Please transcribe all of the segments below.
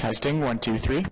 Testing, 1, 2, 3.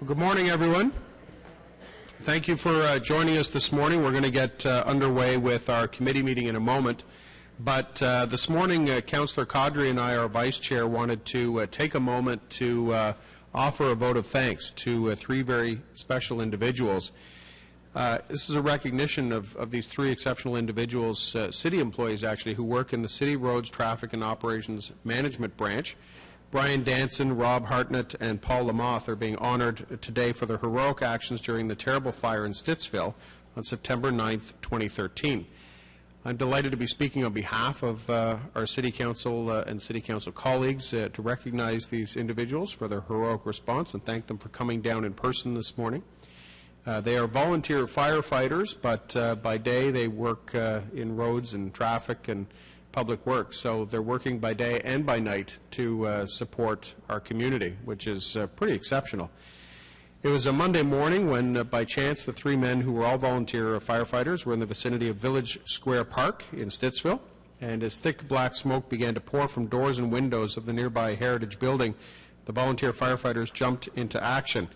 Good morning, everyone. Thank you for joining us this morning. We're going to get underway with our committee meeting in a moment. But this morning, Councillor Caudry and I, our Vice Chair, wanted to take a moment to offer a vote of thanks to three very special individuals. This is a recognition of these three exceptional individuals, city employees actually, who work in the City Roads Traffic and Operations Management Branch. Brian Danson, Rob Hartnett, and Paul Lamoth are being honored today for their heroic actions during the terrible fire in Stittsville on September 9th, 2013. I'm delighted to be speaking on behalf of our City Council and City Council colleagues to recognize these individuals for their heroic response and thank them for coming down in person this morning. They are volunteer firefighters, but by day they work in roads and traffic and public works, so they're working by day and by night to support our community, which is pretty exceptional. It was a Monday morning when, by chance, the three men who were all volunteer firefighters were in the vicinity of Village Square Park in Stittsville, and as thick black smoke began to pour from doors and windows of the nearby Heritage Building, the volunteer firefighters jumped into action.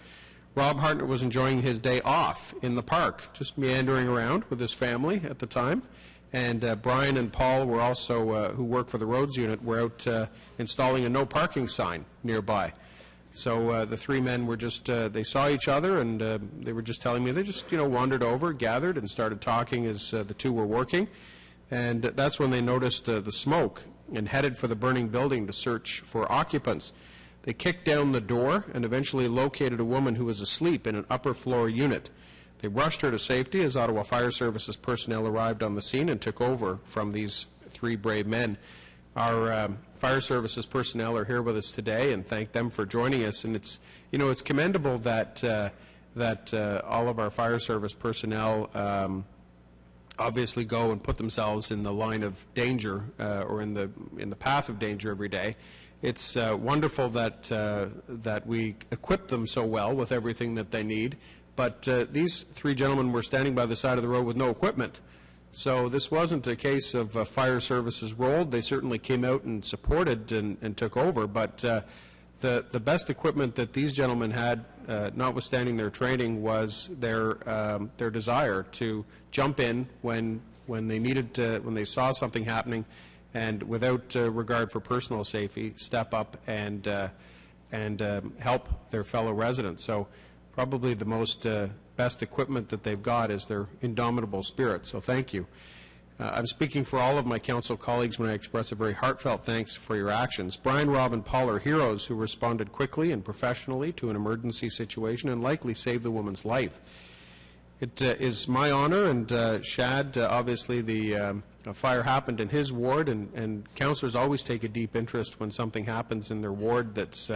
Rob Hartnett was enjoying his day off in the park, just meandering around with his family at the time. And Brian and Paul were also, who work for the roads unit, were out installing a no parking sign nearby. So the three men were just, they saw each other and they were just telling me, they just, wandered over, gathered and started talking as the two were working. And that's when they noticed the smoke and headed for the burning building to search for occupants. They kicked down the door and eventually located a woman who was asleep in an upper floor unit. They rushed her to safety as Ottawa Fire Services personnel arrived on the scene and took over from these three brave men. Our Fire Services personnel are here with us today, and thank them for joining us. And it's, it's commendable that all of our Fire Service personnel obviously go and put themselves in the line of danger or in the path of danger every day. It's wonderful that we equip them so well with everything that they need. But these three gentlemen were standing by the side of the road with no equipment. So this wasn't a case of fire services rolled. They certainly came out and supported and took over. But the best equipment that these gentlemen had, notwithstanding their training, was their desire to jump in when they needed to, when they saw something happening, and without regard for personal safety, step up and help their fellow residents. So probably the most best equipment that they've got is their indomitable spirit, so thank you. I'm speaking for all of my council colleagues when I express a very heartfelt thanks for your actions. Brian, Rob, and Paul are heroes who responded quickly and professionally to an emergency situation and likely saved the woman's life. It is my honor, and Shad, obviously the fire happened in his ward, and councillors always take a deep interest when something happens in their ward that's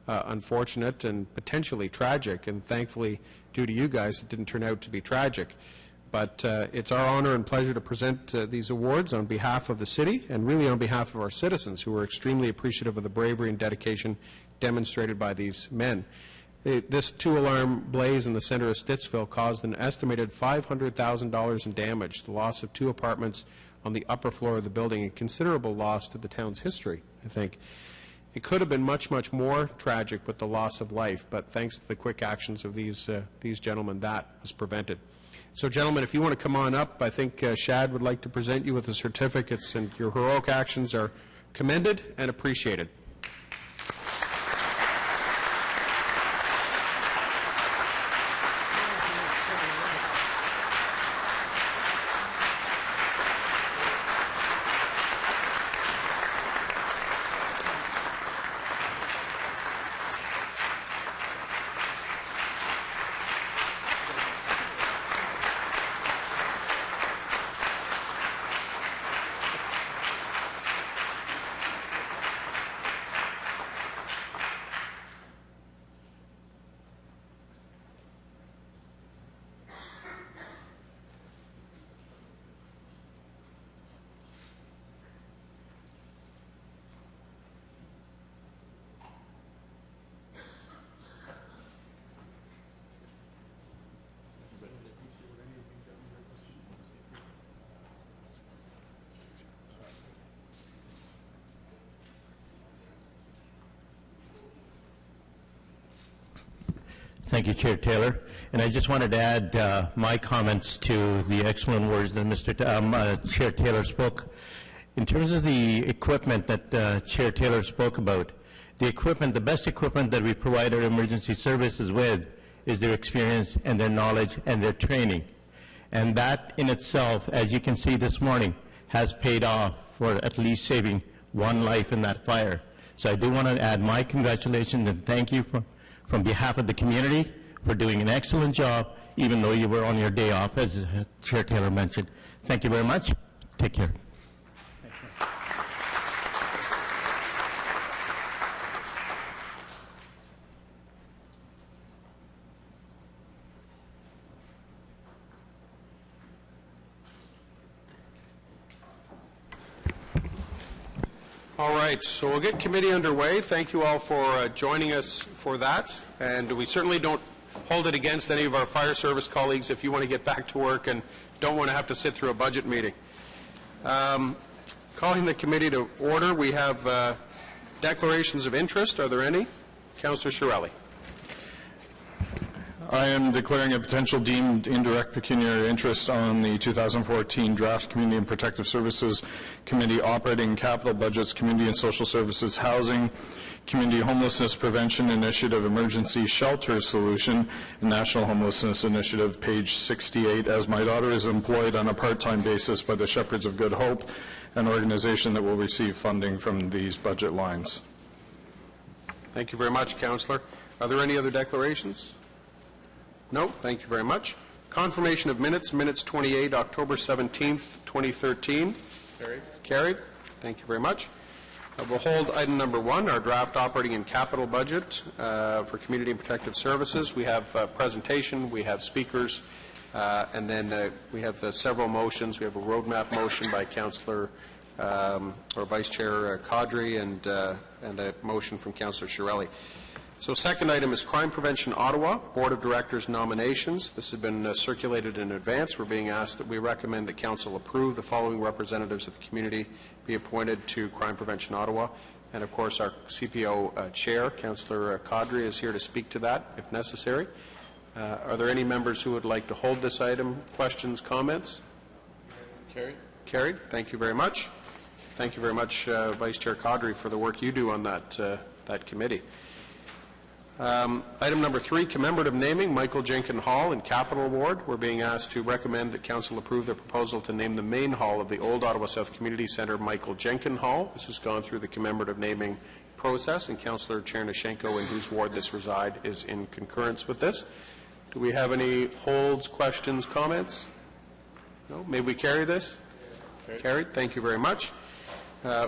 unfortunate and potentially tragic, and thankfully, due to you guys, it didn't turn out to be tragic. But it's our honor and pleasure to present these awards on behalf of the city and really on behalf of our citizens, who are extremely appreciative of the bravery and dedication demonstrated by these men. This two-alarm blaze in the center of Stittsville caused an estimated $500,000 in damage, the loss of 2 apartments on the upper floor of the building, a considerable loss to the town's history, I think. It could have been much, much more tragic with the loss of life, but thanks to the quick actions of these gentlemen, that was prevented. So, gentlemen, if you want to come on up, I think Shad would like to present you with the certificates, and your heroic actions are commended and appreciated. Thank you, Chair Taylor. And I just wanted to add my comments to the excellent words that Chair Taylor spoke. In terms of the equipment that Chair Taylor spoke about, the best equipment that we provide our emergency services with is their experience and their knowledge and their training. And that in itself, as you can see this morning, has paid off for at least saving one life in that fire. So I do want to add my congratulations and thank you from behalf of the community for doing an excellent job, even though you were on your day off, as Chair Taylor mentioned. Thank you very much. Take care. All right, so we'll get committee underway. Thank you all for joining us for that. And we certainly don't hold it against any of our fire service colleagues if you want to get back to work and don't want to have to sit through a budget meeting. Calling the committee to order, we have declarations of interest. Are there any? Councillor Chiarelli. I am declaring a potential deemed indirect pecuniary interest on the 2014 Draft Community and Protective Services Committee Operating Capital Budgets, Community and Social Services Housing, Community Homelessness Prevention Initiative Emergency Shelter Solution, and National Homelessness Initiative, page 68, as my daughter is employed on a part-time basis by the Shepherds of Good Hope, an organization that will receive funding from these budget lines. Thank you very much, Councillor. Are there any other declarations? No, thank you very much. Confirmation of minutes, minutes 28, October 17th, 2013. Carried. Thank you very much. We'll hold item number 1, our draft operating and capital budget for Community and Protective Services. We have a presentation, we have speakers, and then we have several motions. We have a roadmap motion by Councillor or Vice Chair Caudry and a motion from Councillor Chiarelli. So second item is Crime Prevention Ottawa, Board of Directors nominations. This has been circulated in advance. We're being asked that we recommend that Council approve the following representatives of the community be appointed to Crime Prevention Ottawa. And of course our CPO Chair, Councillor Caudry, is here to speak to that if necessary. Are there any members who would like to hold this item? Questions, comments? Carried. Carried. Thank you very much. Thank you very much, Vice Chair Caudry, for the work you do on that committee. Item number 3, commemorative naming, Michael Jenkins Hall and Capital Award. We're being asked to recommend that Council approve the proposal to name the main hall of the Old Ottawa South Community Centre Michael Jenkins Hall. This has gone through the commemorative naming process, and Councillor Chernyshenko, in whose ward this resides, is in concurrence with this. Do we have any holds, questions, comments? No? May we carry this? Carried. Thank you very much.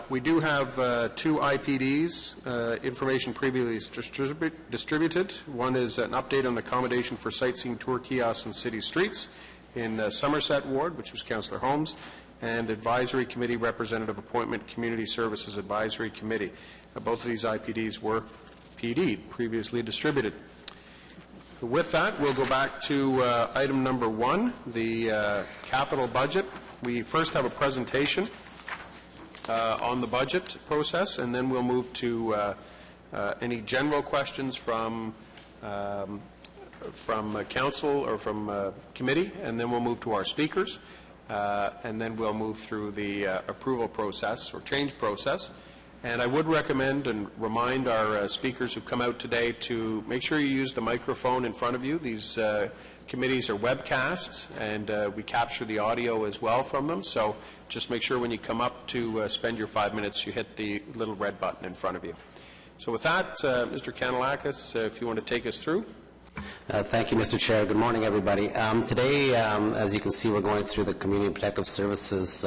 We do have 2 IPDs, information previously distributed. One is an update on the accommodation for sightseeing tour kiosks in city streets in Somerset Ward, which was Councillor Holmes, and Advisory Committee Representative Appointment Community Services Advisory Committee. Both of these IPDs were PD'd, previously distributed. With that, we'll go back to item number 1, the capital budget. We first have a presentation on the budget process, and then we'll move to any general questions from council or from committee, and then we'll move to our speakers, and then we'll move through the approval process or change process. And I would recommend and remind our speakers who come out today to make sure you use the microphone in front of you. These committees are webcasts, and we capture the audio as well from them. So just make sure when you come up to spend your 5 minutes, you hit the little red button in front of you. So with that, Mr. Kanellakis, if you want to take us through. Thank you, Mr. Chair. Good morning, everybody. Today, as you can see, we're going through the Community and Protective Services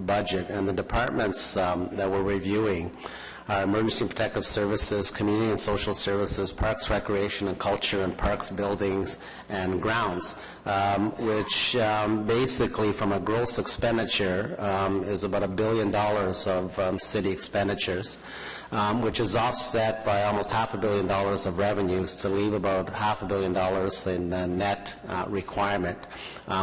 budget, and the departments that we're reviewing are Emergency and Protective Services, Community and Social Services, Parks, Recreation and Culture, and Parks, Buildings and Grounds, which basically, from a gross expenditure, is about $1 billion of city expenditures, which is offset by almost $500 million of revenues to leave about $500 million in net requirement,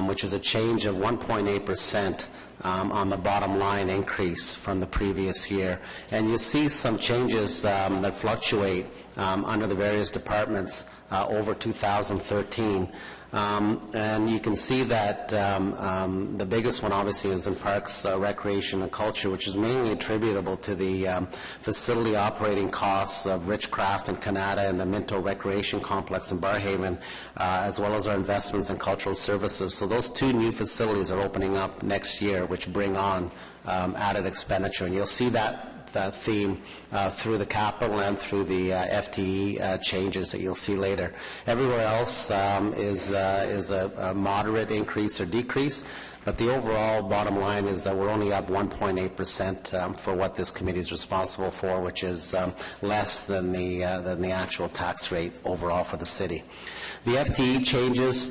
which is a change of 1.8% on the bottom line increase from the previous year. And you see some changes that fluctuate under the various departments over 2013. And you can see that the biggest one obviously is in Parks, Recreation and Culture, which is mainly attributable to the facility operating costs of Richcraft and Canada and the Minto Recreation Complex in Barrhaven, as well as our investments in cultural services. So those two new facilities are opening up next year, which bring on added expenditure. And you'll see that theme through the capital and through the FTE changes that you'll see later. Everywhere else is a moderate increase or decrease, but the overall bottom line is that we're only up 1.8% for what this committee is responsible for, which is less than the actual tax rate overall for the city. The FTE changes,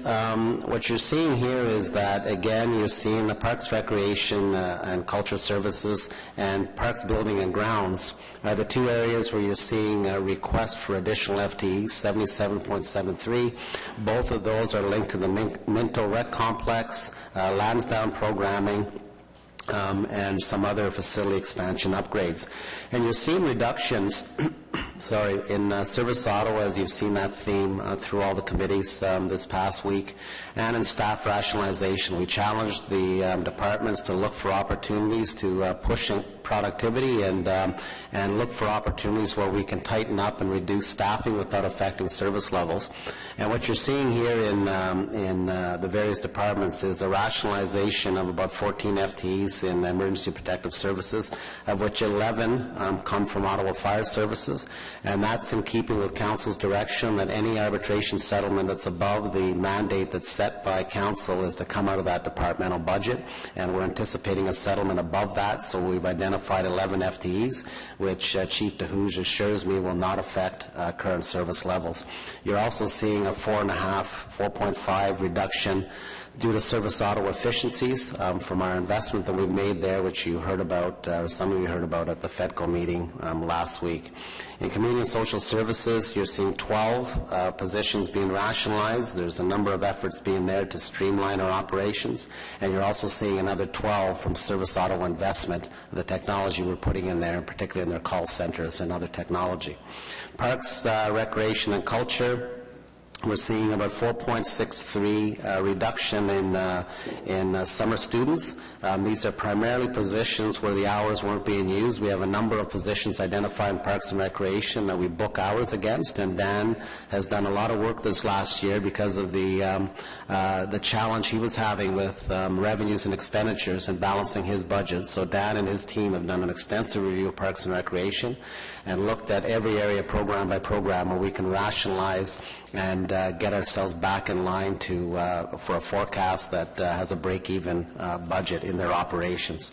what you're seeing here is that, again, you're seeing the Parks, Recreation and Culture Services and Parks Building and Grounds are the two areas where you're seeing a request for additional FTEs, 77.73. Both of those are linked to the Minto Rec Complex, Lansdowne Programming, and some other facility expansion upgrades. And you're seeing reductions in Service Ottawa, as you've seen that theme through all the committees this past week, and in staff rationalization. We challenged the departments to look for opportunities to push productivity and look for opportunities where we can tighten up and reduce staffing without affecting service levels. And what you're seeing here in the various departments is a rationalization of about 14 FTEs in emergency protective services, of which 11 come from Ottawa Fire Services. And that's in keeping with Council's direction that any arbitration settlement that's above the mandate that's set by Council is to come out of that departmental budget. And we're anticipating a settlement above that, so we've identified 11 FTEs, which Chief DeHooge assures me will not affect current service levels. You're also seeing a 4.5 reduction due to Service Ottawa efficiencies from our investment that we've made there, which you heard about, or some of you heard about at the FEDCO meeting last week. In Community and Social Services, you're seeing 12 positions being rationalized. There's a number of efforts being there to streamline our operations, and you're also seeing another 12 from Service Ottawa Investment, the technology we're putting in there, particularly in their call centers and other technology. Parks, Recreation and Culture, we're seeing about 4.63 reduction in summer students. These are primarily positions where the hours weren't being used. We have a number of positions identified in Parks and Recreation that we book hours against, and Dan has done a lot of work this last year because of the challenge he was having with revenues and expenditures and balancing his budget. So Dan and his team have done an extensive review of Parks and Recreation and looked at every area program by program where we can rationalize and get ourselves back in line to for a forecast that has a break-even budget in their operations.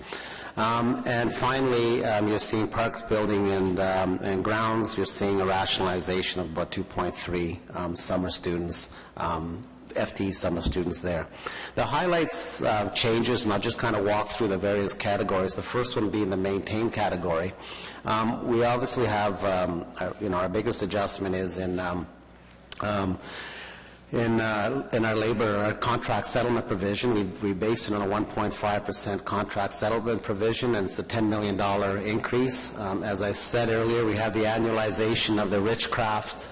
And finally, you're seeing Parks, Building and Grounds. You're seeing a rationalization of about 2.3 summer students, FTE summer students there. The highlights changes, and I'll just kind of walk through the various categories. The first one being the maintain category. We obviously have, our biggest adjustment is in our labor, our contract settlement provision. We based it on a 1.5% contract settlement provision, and it's a $10 million increase. As I said earlier, we have the annualization of the Richcraft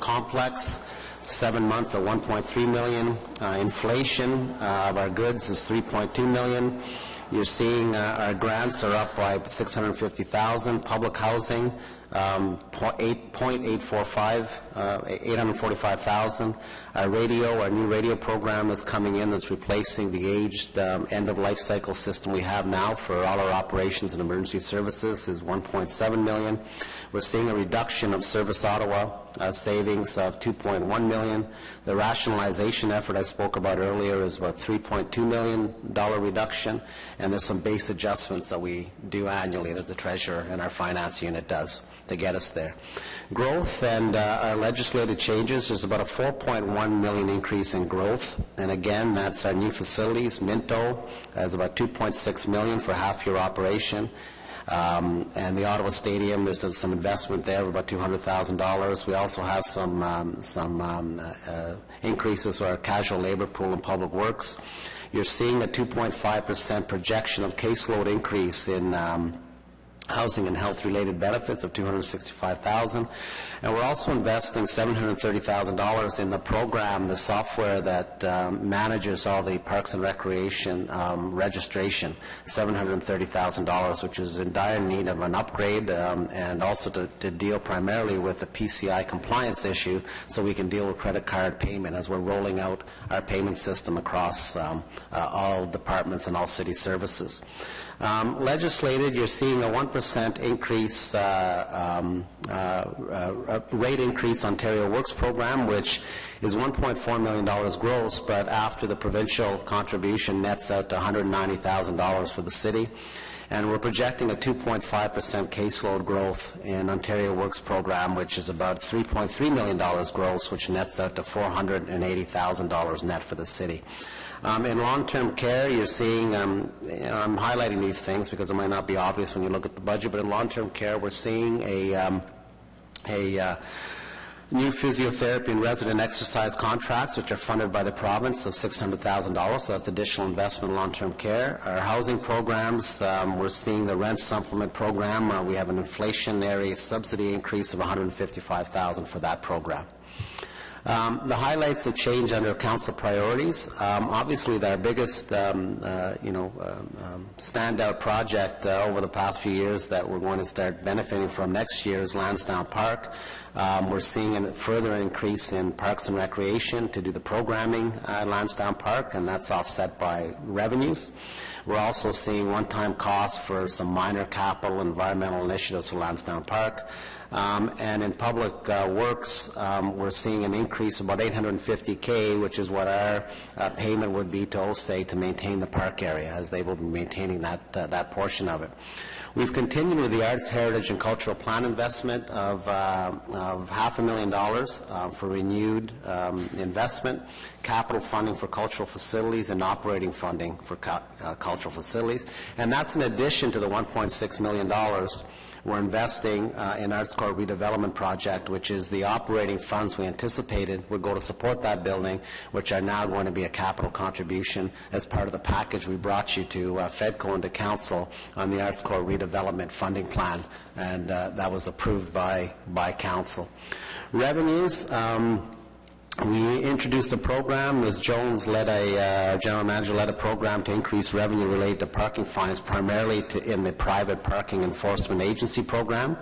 complex, 7 months at $1.3 million. Inflation of our goods is $3.2 million. You're seeing our grants are up by $650,000. Public housing, $845,000. Our new radio program that's coming in that's replacing the aged end-of-life cycle system we have now for all our operations and emergency services is $1.7 million. We're seeing a reduction of Service Ottawa savings of $2.1 million. The rationalization effort I spoke about earlier is about $3.2 million reduction, and there's some base adjustments that we do annually that the Treasurer and our Finance Unit does to get us there. Growth and our legislative changes, there's about a $4.1 million increase in growth, and again, that's our new facilities. Minto has about $2.6 million for half-year operation. And the Ottawa Stadium, there's some investment there of about $200,000. We also have some increases to our casual labor pool and public works. You're seeing a 2.5% projection of caseload increase in housing and health-related benefits of $265,000, and we're also investing $730,000 in the program, the software that manages all the Parks and Recreation registration, $730,000, which is in dire need of an upgrade, and also to deal primarily with the PCI compliance issue, so we can deal with credit card payment as we're rolling out our payment system across all departments and all city services. Legislated, you're seeing a 1% increase, rate increase Ontario Works program, which is $1.4 million gross, but after the provincial contribution nets out to $190,000 for the city. And we're projecting a 2.5% caseload growth in Ontario Works program, which is about $3.3 million gross, which nets out to $480,000 net for the city. In long-term care, you're seeing, I'm highlighting these things because it might not be obvious when you look at the budget, but in long-term care, we're seeing a new physiotherapy and resident exercise contracts, which are funded by the province, of $600,000, so that's additional investment in long-term care. Our housing programs, we're seeing the rent supplement program. We have an inflationary subsidy increase of $155,000 for that program. The highlights of change under council priorities. Obviously, our biggest, standout project over the past few years that we're going to start benefiting from next year is Lansdowne Park. We're seeing a further increase in Parks and Recreation to do the programming at Lansdowne Park, and that's offset by revenues. We're also seeing one-time costs for some minor capital environmental initiatives for Lansdowne Park. And in public works, we're seeing an increase of about $850K, which is what our payment would be to OSAE to maintain the park area, as they will be maintaining that portion of it. We've continued with the Arts, Heritage, and Cultural Plan investment of $500,000 for renewed investment, capital funding for cultural facilities, and operating funding for cultural facilities. And that's in addition to the $1.6 million we're investing in Arts Corps redevelopment project, which is the operating funds we anticipated would go to support that building, which are now going to be a capital contribution as part of the package we brought you to FEDCO and to Council on the Arts Corps redevelopment funding plan, and that was approved by Council. Revenues. We introduced a program. Ms. Jones led General Manager led a program to increase revenue related to parking fines, primarily in the private parking enforcement agency program.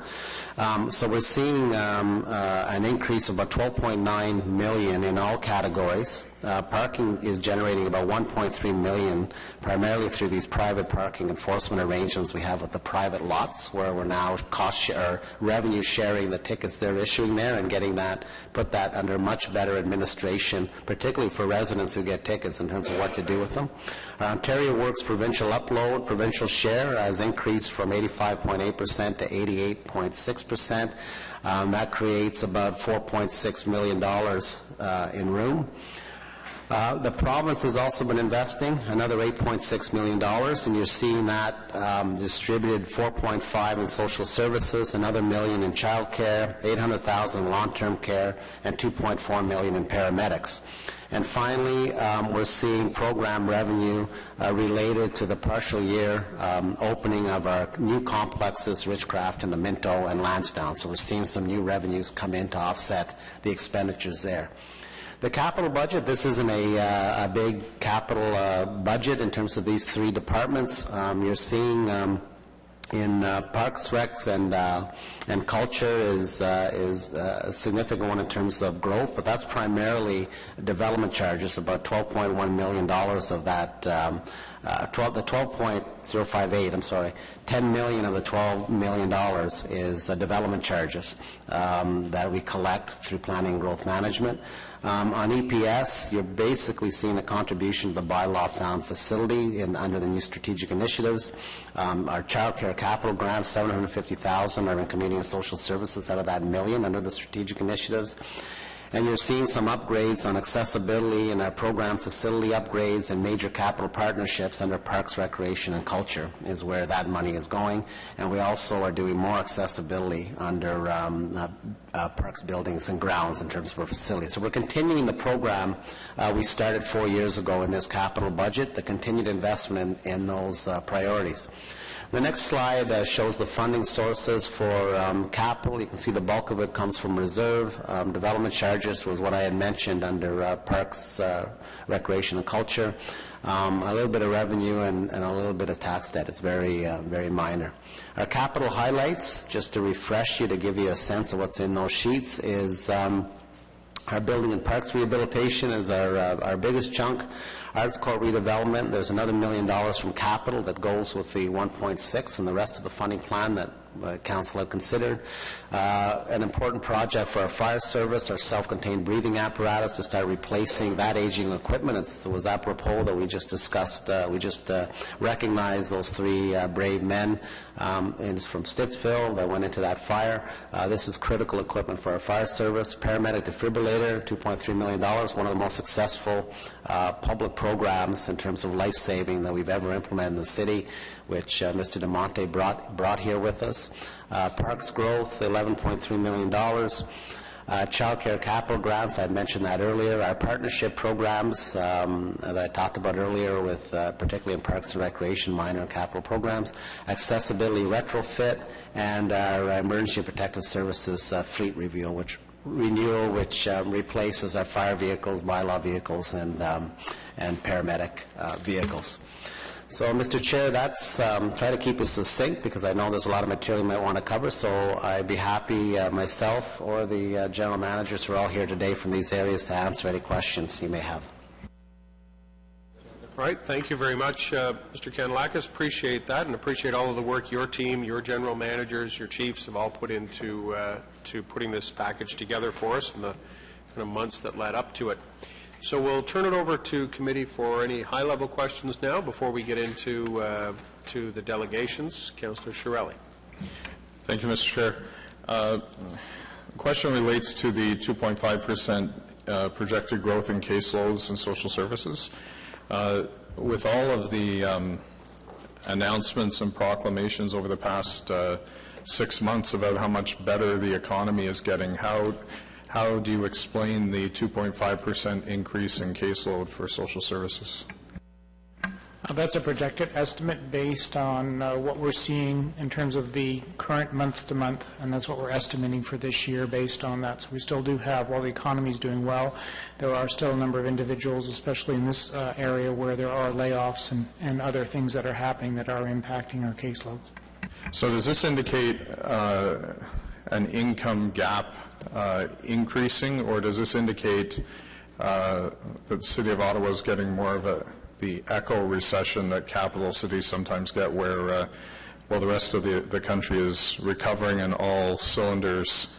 So we're seeing an increase of about $12.9 million in all categories. Parking is generating about $1.3 million, primarily through these private parking enforcement arrangements we have with the private lots, where we're now revenue sharing the tickets they're issuing there and getting put that under much better administration, particularly for residents who get tickets in terms of what to do with them. Ontario Works provincial upload, provincial share has increased from 85.8% to 88.6%. That creates about $4.6 million in room. The province has also been investing another $8.6 million, and you're seeing that distributed $4.5 in social services, another $1 million in child care, $800,000 in long-term care, and $2.4 million in paramedics. And finally, we're seeing program revenue related to the partial year opening of our new complexes, Richcraft and the Minto and Lansdowne. So we're seeing some new revenues come in to offset the expenditures there. The capital budget, this isn't a big capital budget in terms of these three departments. You're seeing in Parks, Recs, and Culture is a significant one in terms of growth, but that's primarily development charges, about $12.1 million of that, the 12.058, I'm sorry, $10 million of the $12 million is development charges that we collect through planning and growth management. On EPS, you're basically seeing a contribution to the bylaw found facility under the new strategic initiatives. Our child care capital grants, $750,000 are in community and social services out of that $1 million under the strategic initiatives. And you're seeing some upgrades on accessibility and our program facility upgrades and major capital partnerships under Parks, Recreation, and Culture is where that money is going. And we also are doing more accessibility under Parks, Buildings, and Grounds in terms of our facilities. So we're continuing the program we started 4 years ago in this capital budget, the continued investment in those priorities. The next slide shows the funding sources for capital. You can see the bulk of it comes from reserve. Development charges was what I had mentioned under Parks, Recreation and Culture. A little bit of revenue and a little bit of tax debt. It's very, very minor. Our capital highlights, just to refresh you, to give you a sense of what's in those sheets, is our building and parks rehabilitation is our biggest chunk. Arts Court redevelopment, there's another $1 million from capital that goes with the 1.6 and the rest of the funding plan that Council had considered. An important project for our fire service, our self-contained breathing apparatus, to start replacing that aging equipment. It was apropos that we just discussed, we just recognized those three brave men from Stittsville that went into that fire. This is critical equipment for our fire service. Paramedic defibrillator, $2.3 million, one of the most successful public programs in terms of life-saving that we've ever implemented in the city, which Mr. DeMonte brought here with us. Parks growth, $11.3 million. Child care capital grants, I had mentioned that earlier. Our partnership programs that I talked about earlier with particularly in Parks and Recreation, minor capital programs. Accessibility retrofit, and our Emergency Protective Services fleet renewal, which replaces our fire vehicles, bylaw vehicles, and paramedic vehicles. So, Mr. Chair, that's try to keep it succinct because I know there's a lot of material you might want to cover, so I'd be happy, myself or the general managers who are all here today from these areas, to answer any questions you may have. All right, thank you very much, Mr. Kanellakis. Appreciate that, and appreciate all of the work your team, your general managers, your chiefs have all put into to putting this package together for us in the kind of months that led up to it. So we'll turn it over to committee for any high-level questions now before we get into to the delegations. Councillor Chiarelli. Thank you, Mr. Chair. The question relates to the 2.5% projected growth in caseloads and social services. With all of the announcements and proclamations over the past 6 months about how much better the economy is getting, how do you explain the 2.5% increase in caseload for social services? That's a projected estimate based on what we're seeing in terms of the current month-to-month, and that's what we're estimating for this year based on that. So we still do have, while the economy is doing well, there are still a number of individuals, especially in this area, where there are layoffs and other things that are happening that are impacting our caseloads. So does this indicate an income gap increasing, or does this indicate that the City of Ottawa is getting more of the echo recession that capital cities sometimes get, where while the rest of the country is recovering in all cylinders,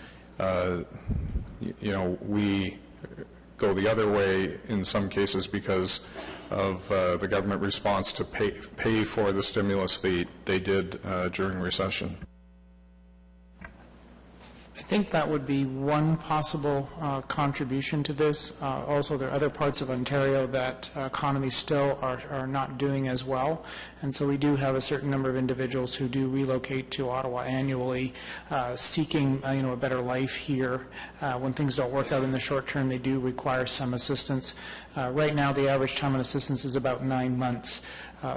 we go the other way in some cases because of the government response to pay for the stimulus they did during recession? I think that would be one possible contribution to this. Also, there are other parts of Ontario that economies still are not doing as well, and so we do have a certain number of individuals who do relocate to Ottawa annually, seeking a better life here. When things don't work out in the short term, they do require some assistance. Right now, the average time on assistance is about 9 months.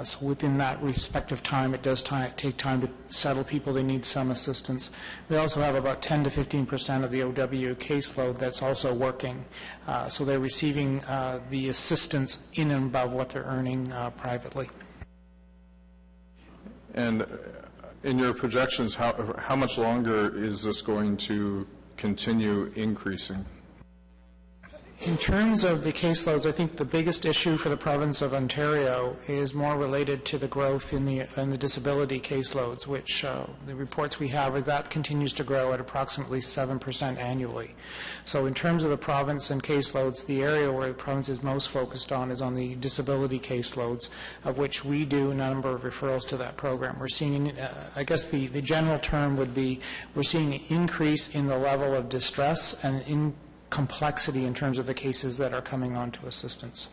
So within that respective time, it does take time to settle people. They need some assistance. We also have about 10 to 15% of the OW caseload that's also working. So they're receiving the assistance in and above what they're earning privately. And in your projections, how much longer is this going to continue increasing? In terms of the caseloads, I think the biggest issue for the province of Ontario is more related to the growth in the disability caseloads, which the reports we have are that continues to grow at approximately 7% annually. So in terms of the province and caseloads, the area where the province is most focused on is on the disability caseloads, of which we do a number of referrals to that program. We're seeing, I guess the general term would be, we're seeing an increase in the level of distress and in complexity in terms of the cases that are coming on to assistance.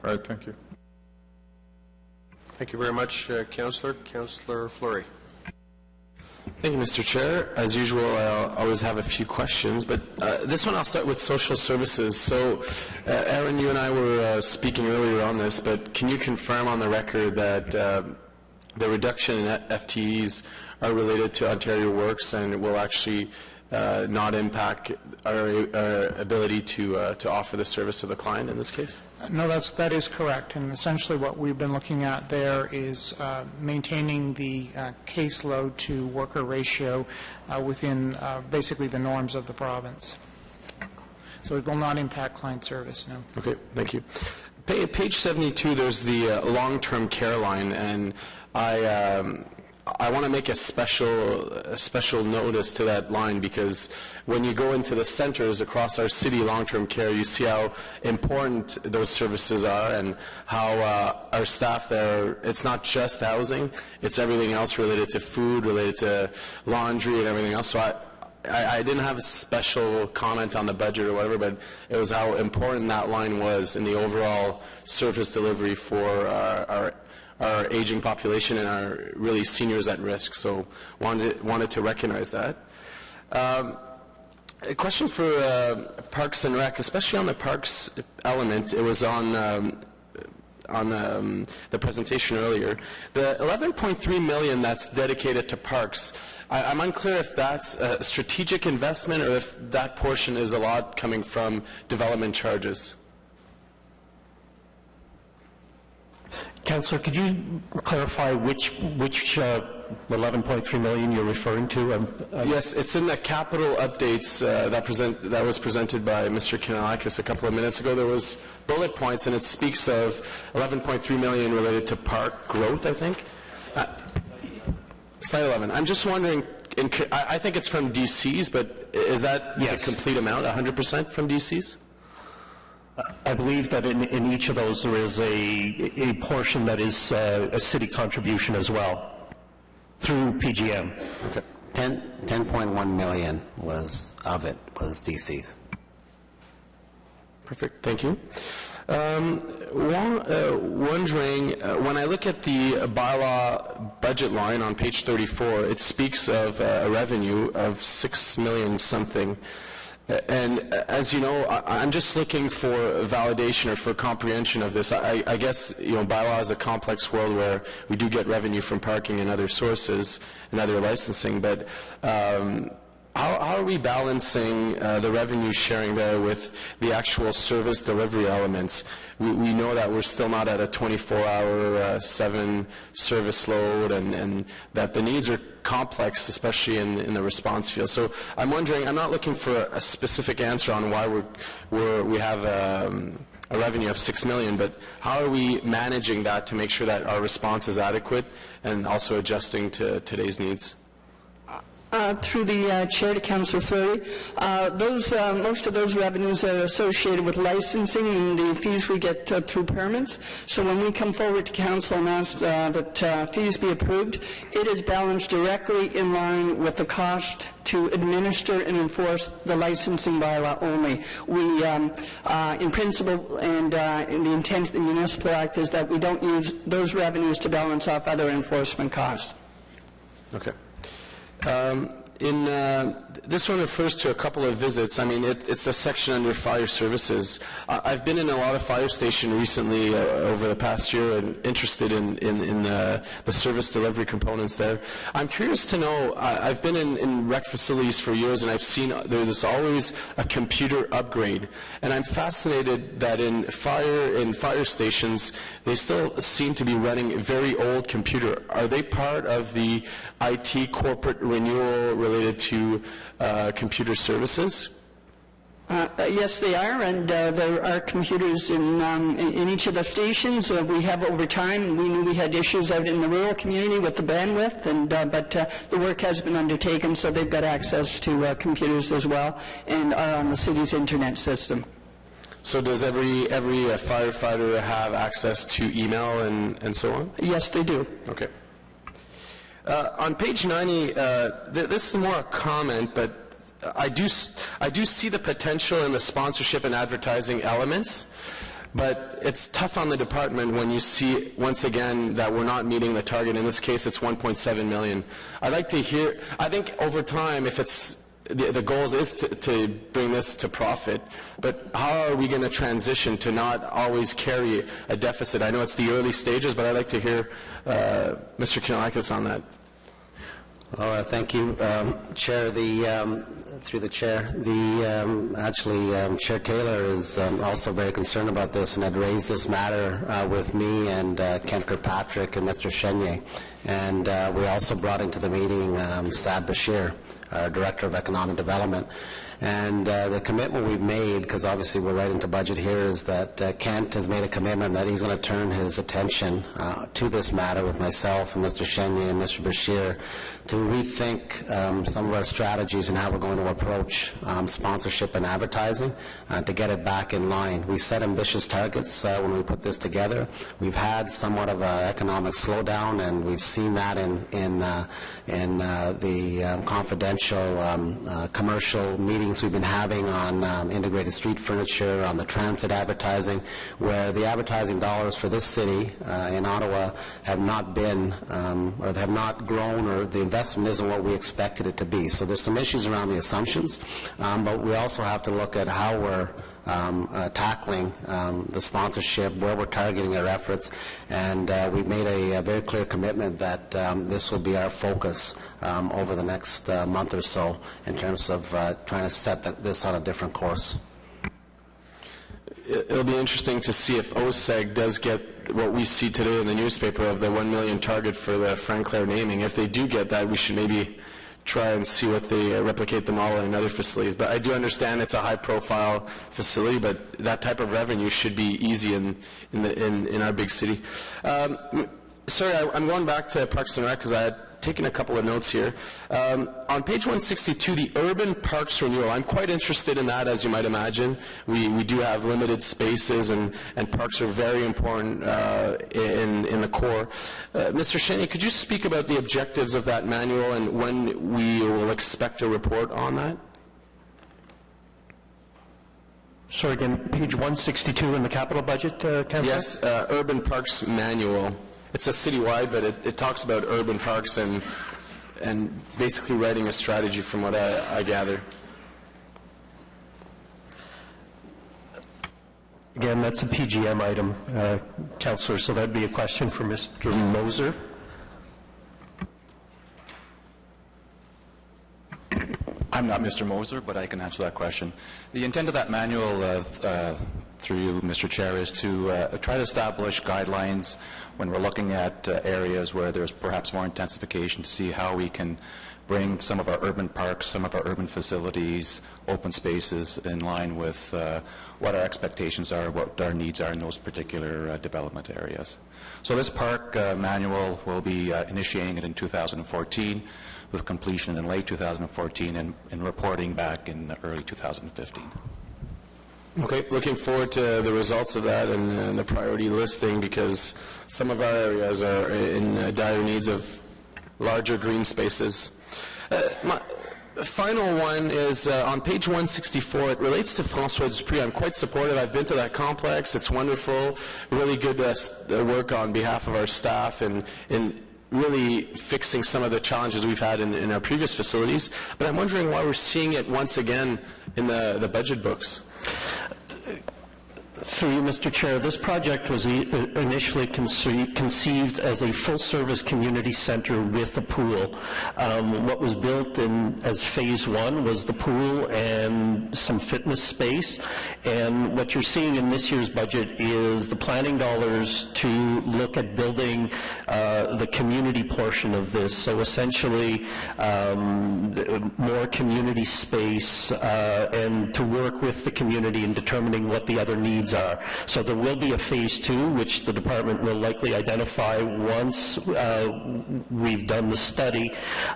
All right, thank you. Thank you very much, Councillor. Councillor Fleury. Thank you, Mr. Chair. As usual, I'll always have a few questions, but this one I'll start with social services. So, Aaron, you and I were speaking earlier on this, but can you confirm on the record that the reduction in FTEs are related to Ontario Works, and it will actually not impact our ability to offer the service to the client in this case? No, that is correct. And essentially what we've been looking at there is maintaining the caseload to worker ratio within basically the norms of the province. So it will not impact client service, no. Okay, thank you. Page 72, there's the long-term care line, and I want to make a special notice to that line, because when you go into the centers across our city, long-term care, you see how important those services are and how our staff there, it's not just housing, it's everything else related to food, related to laundry and everything else. So I didn't have a special comment on the budget or whatever, but it was how important that line was in the overall service delivery for our aging population and our really seniors at risk. So wanted to recognize that. A question for Parks and Rec, especially on the Parks element. It was on the presentation earlier. The $11.3 million that's dedicated to parks, I'm unclear if that's a strategic investment or if that portion is a lot coming from development charges. Councillor, could you clarify which $11.3 million you're referring to? Yes, it's in the capital updates that was presented by Mr. Kanalakis a couple of minutes ago. There was bullet points, and it speaks of $11.3 million related to park growth, I think. Slide 11. I'm just wondering, I think it's from DCs, but is that the complete amount, 100% from DCs? I believe that in each of those there is a portion that is a city contribution as well through PGM. Okay. 10.1 million was DC's. Perfect. Thank you. Wondering, when I look at the bylaw budget line on page 34, it speaks of a revenue of $6 million something. And as you know, I'm just looking for validation or for comprehension of this. I guess, bylaw is a complex world where we do get revenue from parking and other sources and other licensing, but how are we balancing the revenue sharing there with the actual service delivery elements? We know that we're still not at a 24-hour, 7 service load, and that the needs are complex, especially in the response field. So I'm wondering, I'm not looking for a specific answer on why we have a revenue of $6 million, but how are we managing that to make sure that our response is adequate and also adjusting to today's needs? Through the chair to Councillor Fleury, most of those revenues are associated with licensing and the fees we get through permits. So when we come forward to council and ask that fees be approved, it is balanced directly in line with the cost to administer and enforce the licensing bylaw only. We, in principle and in the intent of the Municipal Act, is that we don't use those revenues to balance off other enforcement costs. Okay. This one refers to a couple of visits. I mean, it's a section under fire services. I've been in a lot of fire stations recently over the past year and interested in the service delivery components there. I'm curious to know, I've been in rec facilities for years, and I've seen there's always a computer upgrade. And I'm fascinated that in fire stations, they still seem to be running very old computer. Are they part of the IT corporate renewal related to computer services? Yes, they are, and there are computers in each of the stations. We have over time. We knew we had issues out in the rural community with the bandwidth, but the work has been undertaken, so they've got access to computers as well, and are on the city's internet system. So does every firefighter have access to email and so on? Yes, they do. Okay. On page 90, this is more a comment, but I do see the potential in the sponsorship and advertising elements, but it's tough on the department when you see, once again, that we're not meeting the target. In this case, it's $1.7 million. I'd like to hear, I think over time, if it's the goal is to bring this to profit, but how are we going to transition to not always carry a deficit? I know it's the early stages, but I'd like to hear Mr. Kanellakis on that. Thank you, Chair. Through the Chair, Chair Taylor is also very concerned about this and had raised this matter with me and Kent Kirkpatrick and Mr. Chenier. And we also brought into the meeting Saad Bashir, our Director of Economic Development. And the commitment we've made, because obviously we're right into budget here, is that Kent has made a commitment that he's going to turn his attention to this matter with myself and Mr. Chenier and Mr. Bashir to rethink some of our strategies and how we're going to approach sponsorship and advertising to get it back in line. We set ambitious targets when we put this together. We've had somewhat of an economic slowdown, and we've seen that in the confidential commercial meetings we've been having on integrated street furniture, on the transit advertising, where the advertising dollars for this city in Ottawa have not been, or they have not grown, or the investment isn't what we expected it to be. So there's some issues around the assumptions, but we also have to look at how we're tackling the sponsorship, where we're targeting our efforts, and we've made a very clear commitment that this will be our focus over the next month or so in terms of trying to set this on a different course. It'll be interesting to see if OSEG does get what we see today in the newspaper of the 1 million target for the Frank Clair naming. If they do get that, we should maybe try and see what they replicate the model in other facilities. But I do understand it's a high-profile facility, but that type of revenue should be easy in our big city. Sorry, I'm going back to Parks and Rec because I had taken a couple of notes here. On page 162, the urban parks renewal, I'm quite interested in that, as you might imagine. We do have limited spaces, and parks are very important in the core. Mr. Chenier, could you speak about the objectives of that manual and when we will expect a report on that? Sorry, again, page 162 in the capital budget, Councillor? Yes, Urban Parks Manual. It's a citywide, but it talks about urban parks and basically writing a strategy from what I gather. Again, that's a PGM item, Councillor, so that'd be a question for Mr. Moser. I'm not Mr. Moser, but I can answer that question. The intent of that manual, through you, Mr. Chair, is to try to establish guidelines when we're looking at areas where there's perhaps more intensification to see how we can bring some of our urban parks, some of our urban facilities, open spaces in line with what our expectations are, what our needs are in those particular development areas. So this park manual will be initiating it in 2014 with completion in late 2014 and reporting back in early 2015. Okay, looking forward to the results of that and the priority listing, because some of our areas are in dire needs of larger green spaces. My final one is on page 164. It relates to François Dupree. I'm quite supportive. I've been to that complex. It's wonderful. Really good work on behalf of our staff and really fixing some of the challenges we've had in our previous facilities. But I'm wondering why we're seeing it once again in the budget books. Through you, Mr. Chair, this project was initially conceived as a full-service community center with a pool. What was built as phase one was the pool and some fitness space. And what you're seeing in this year's budget is the planning dollars to look at building the community portion of this. So essentially, more community space and to work with the community in determining what the other needs are. So there will be a phase two, which the department will likely identify once we've done the study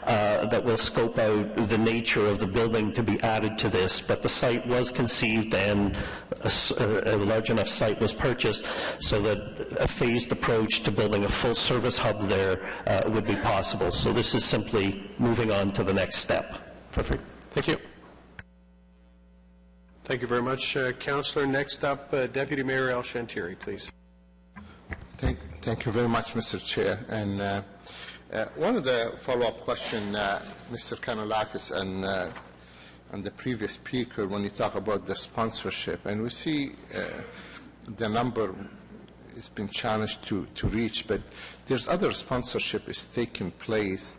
that will scope out the nature of the building to be added to this. But the site was conceived and a large enough site was purchased so that a phased approach to building a full service hub there would be possible. So this is simply moving on to the next step. Perfect. Thank you. Thank you very much, Councillor. Next up, Deputy Mayor Al Shantiri, please. Thank you very much, Mr. Chair. And one of the follow-up question, Mr. Kanellakis and and the previous speaker when you talk about the sponsorship, and we see the number has been challenged to reach, but there's other sponsorship is taking place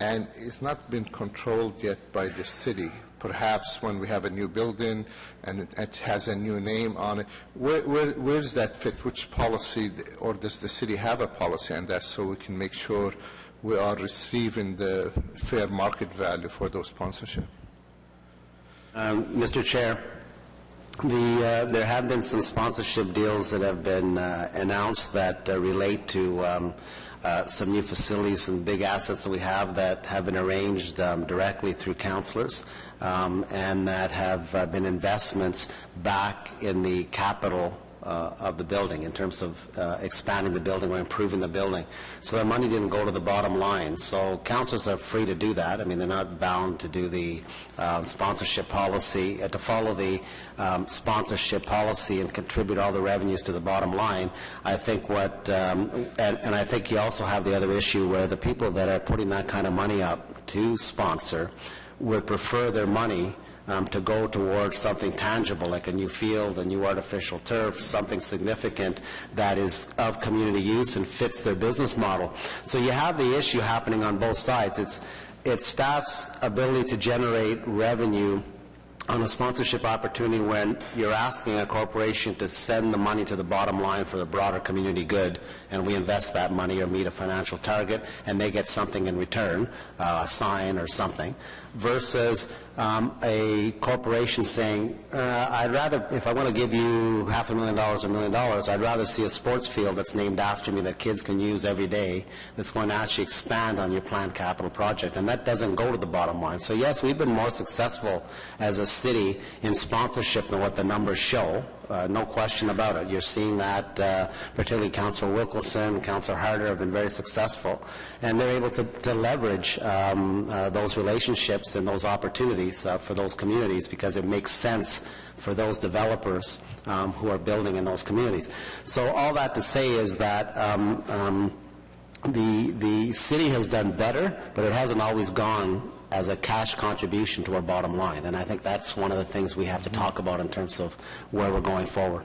and it's not been controlled yet by the city. Perhaps when we have a new building and it has a new name on it, where does that fit? Which policy, or does the city have a policy on that so we can make sure we are receiving the fair market value for those sponsorship? Mr. Chair, there have been some sponsorship deals that have been announced that relate to some new facilities and big assets that we have that have been arranged directly through councillors, and that have been investments back in the capital of the building in terms of expanding the building or improving the building. So the money didn't go to the bottom line. So councillors are free to do that. I mean, they're not bound to do the sponsorship policy, to follow the sponsorship policy and contribute all the revenues to the bottom line. I think and I think you also have the other issue where the people that are putting that kind of money up to sponsor would prefer their money to go towards something tangible, like a new field, a new artificial turf, something significant that is of community use and fits their business model. So you have the issue happening on both sides. It's staff's ability to generate revenue on a sponsorship opportunity when you're asking a corporation to send the money to the bottom line for the broader community good, and we invest that money or meet a financial target, and they get something in return, a sign or something, versus a corporation saying, I'd rather, if I want to give you $500,000 or $1 million, I'd rather see a sports field that's named after me that kids can use every day, that's going to actually expand on your planned capital project, and that doesn't go to the bottom line. So yes, we've been more successful as a city in sponsorship than what the numbers show. No question about it. You're seeing that, particularly Councillor Wilkinson, Councillor Harder have been very successul, and they're able to leverage those relationships and those opportunities for those communities because it makes sense for those developers who are building in those communities. So all that to say is that the city has done better, but it hasn't always gone as a cash contribution to our bottom line. And I think that's one of the things we have to talk about in terms of where we're going forward.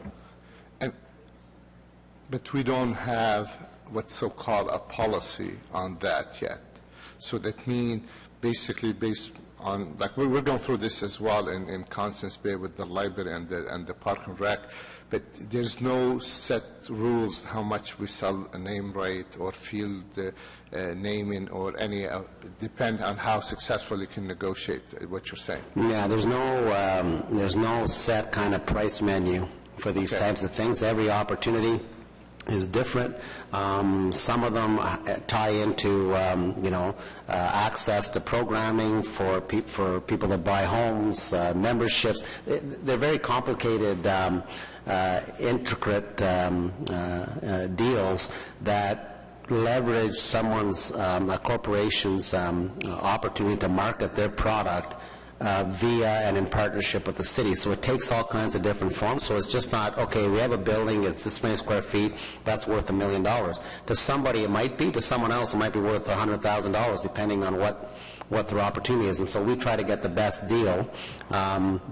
But we don't have what's so-called a policy on that yet. So that means basically based on, like we're going through this as well in Constance Bay with the library and the park and rec, but there's no set rules how much we sell a name right or field naming or any, depend on how successful you can negotiate what you're saying. Yeah, there's no set kind of price menu for these types of things. Every opportunity is different. Some of them tie into access to programming for people that buy homes, memberships. They're very complicated, intricate deals that leverage someone's, a corporation's opportunity to market their product via and in partnership with the city. So it takes all kinds of different forms. So it's just not, okay, we have a building, it's this many square feet, that's worth $1 million. To somebody it might be, to someone else it might be worth $100,000, depending on what their opportunity is. And so we try to get the best deal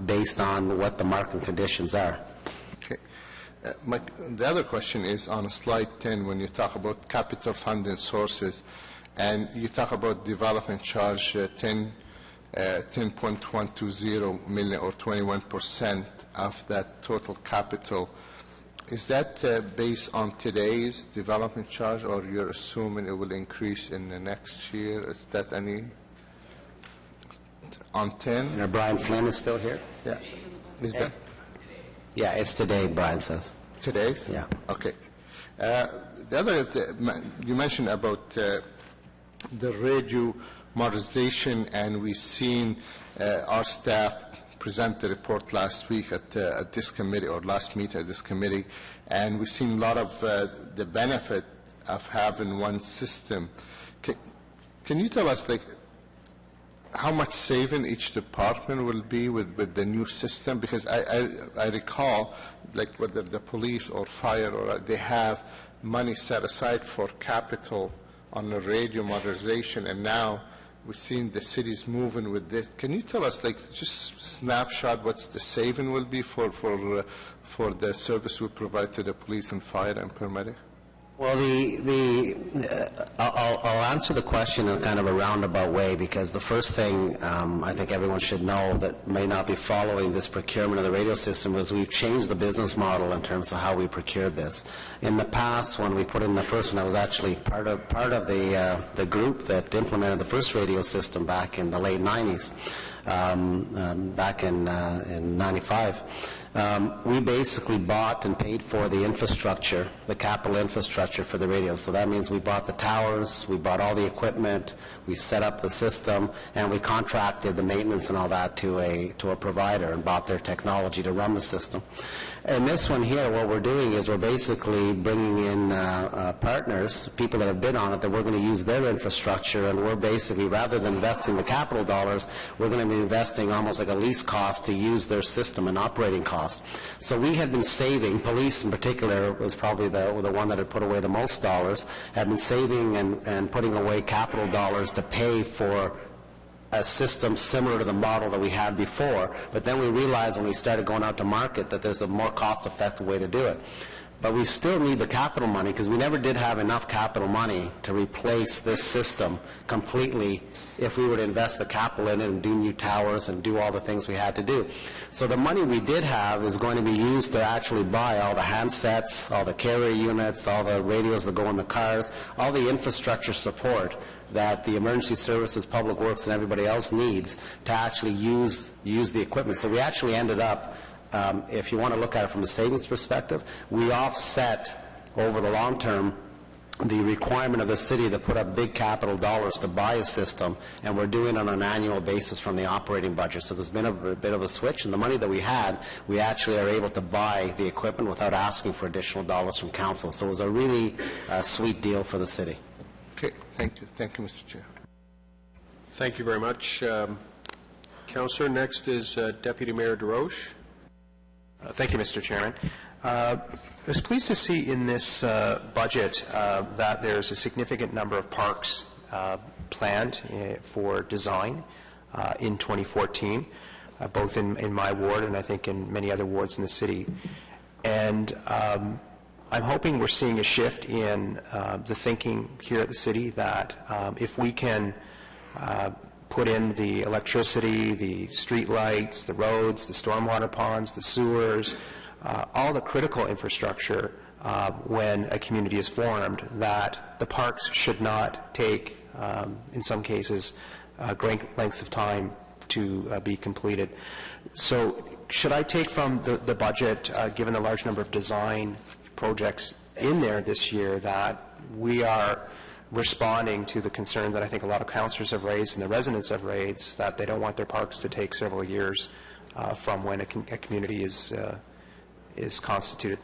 based on what the market conditions are. Okay. The other question is on slide 10 when you talk about capital funding sources and you talk about development charge 10.120 million or 21% of that total capital. Is that based on today's development charge or you're assuming it will increase in the next year? Is that any on 10? You know, Brian Flynn is still here? Yeah. Is that? Yeah, it's today, Brian says. Today? Yeah. Okay. The other, you mentioned about the radio modernization, and we've seen our staff present the report last week at this committee, or last meeting at this committee, and we've seen a lot of the benefit of having one system. Can you tell us, like, how much saving each department will be with the new system? Because I recall, like whether the police or fire, or they have money set aside for capital on the radio modernization, and now we've seen the cities moving with this. Can you tell us, like, just snapshot what's the saving will be for the service we provide to the police and fire and paramedic? Well, I'll answer the question in kind of a roundabout way, because the first thing I think everyone should know that may not be following this procurement of the radio system is we've changed the business model in terms of how we procured this. In the past, when we put in the first one, I was actually part of the group that implemented the first radio system back in the late 90s, back in 95. We basically bought and paid for the infrastructure, the capital infrastructure for the radio. So that means we bought the towers, we bought all the equipment, we set up the system, and we contracted the maintenance and all that to a provider and bought their technology to run the system. And this one here, what we're doing is we're basically bringing in partners, people that have bid on it, that we're going to use their infrastructure, and we're basically, rather than investing the capital dollars, we're going to be investing almost like a lease cost to use their system and operating cost. So we had been saving, police in particular was probably the one that had put away the most dollars, had been saving and putting away capital dollars to pay for a system similar to the model that we had before, but then we realized when we started going out to market that there's a more cost-effective way to do it. But we still need the capital money, because we never did have enough capital money to replace this system completely if we were to invest the capital in it and do new towers and do all the things we had to do. So the money we did have is going to be used to actually buy all the handsets, all the carrier units, all the radios that go in the cars, all the infrastructure support that the emergency services, public works, and everybody else needs to actually use the equipment. So we actually ended up, if you want to look at it from a savings perspective, we offset over the long term the requirement of the city to put up big capital dollars to buy a system, and we're doing it on an annual basis from the operating budget. So there's been a bit of a switch, and the money that we had, we actually are able to buy the equipment without asking for additional dollars from council. So it was a really sweet deal for the city. Okay, thank you. Thank you, Mr. Chair. Thank you very much. Councillor, next is Deputy Mayor DeRoche. Thank you, Mr. Chairman. I was pleased to see in this budget that there's a significant number of parks planned for design in 2014, both in my ward and I think in many other wards in the city. And I'm hoping we're seeing a shift in the thinking here at the city that if we can put in the electricity, the street lights, the roads, the stormwater ponds, the sewers, all the critical infrastructure when a community is formed, that the parks should not take, in some cases, great lengths of time to be completed. So should I take from the budget, given the large number of design projects in there this year, that we are responding to the concerns that I think a lot of councillors have raised and the residents have raised, that they don't want their parks to take several years from when a community is constituted?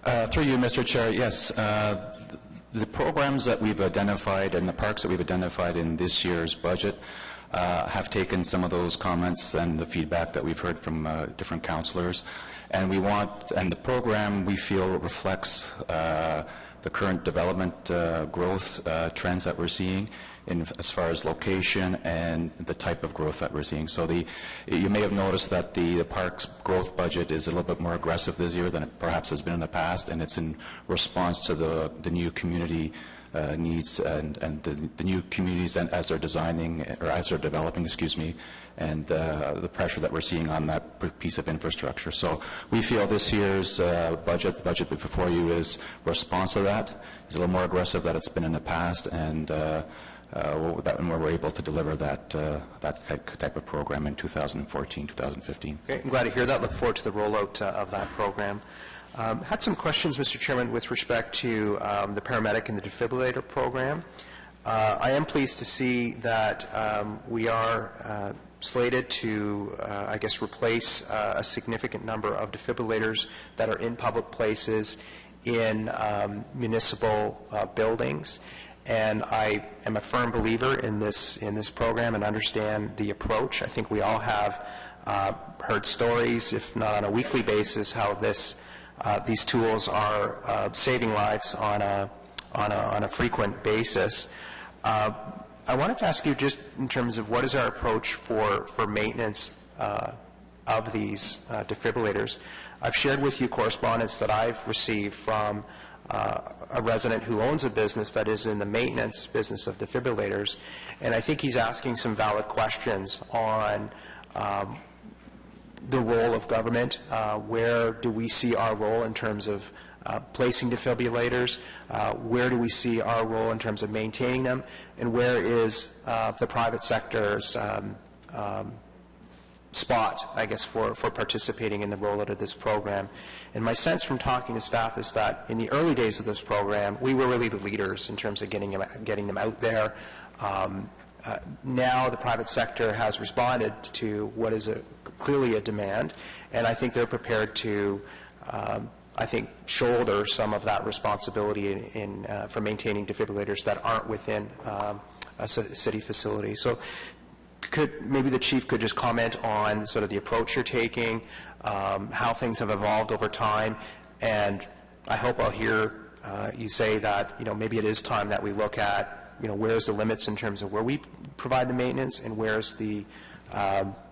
Through you, Mr. Chair, yes. The programs that we've identified and the parks that we've identified in this year's budget have taken some of those comments and the feedback that we've heard from different councillors. And the program, we feel, reflects the current development growth trends that we're seeing as far as location and the type of growth that we're seeing. So you may have noticed that the park's growth budget is a little bit more aggressive this year than it perhaps has been in the past, and it's in response to the new community needs and the new communities as they're designing, or as they're developing, excuse me, and the pressure that we're seeing on that piece of infrastructure. So we feel this year's budget, the budget before you, is response to that. It's a little more aggressive than it's been in the past, and we're able to deliver that type of program in 2014, 2015. Okay, I'm glad to hear that. Look forward to the rollout of that program. Had some questions, Mr. Chairman, with respect to the paramedic and the defibrillator program. I am pleased to see that we are slated to, I guess, replace a significant number of defibrillators that are in public places in municipal buildings. And I am a firm believer in this program and understand the approach. I think we all have heard stories, if not on a weekly basis, how these tools are saving lives on a frequent basis. I wanted to ask you just in terms of what is our approach for maintenance of these defibrillators. I've shared with you correspondence that I've received from a resident who owns a business that is in the maintenance business of defibrillators, and I think he's asking some valid questions on the role of government. Where do we see our role in terms of placing defibrillators? Where do we see our role in terms of maintaining them? And where is the private sector's spot, I guess, for participating in the rollout of this program? And my sense from talking to staff is that in the early days of this program, we were really the leaders in terms of getting them out there. Now the private sector has responded to what is clearly a demand, and I think they're prepared to shoulder some of that responsibility for maintaining defibrillators that aren't within a city facility. So maybe the chief could just comment on sort of the approach you're taking, how things have evolved over time, and I hope I'll hear you say that, maybe it is time that we look at, where's the limits in terms of where we provide the maintenance, and where's the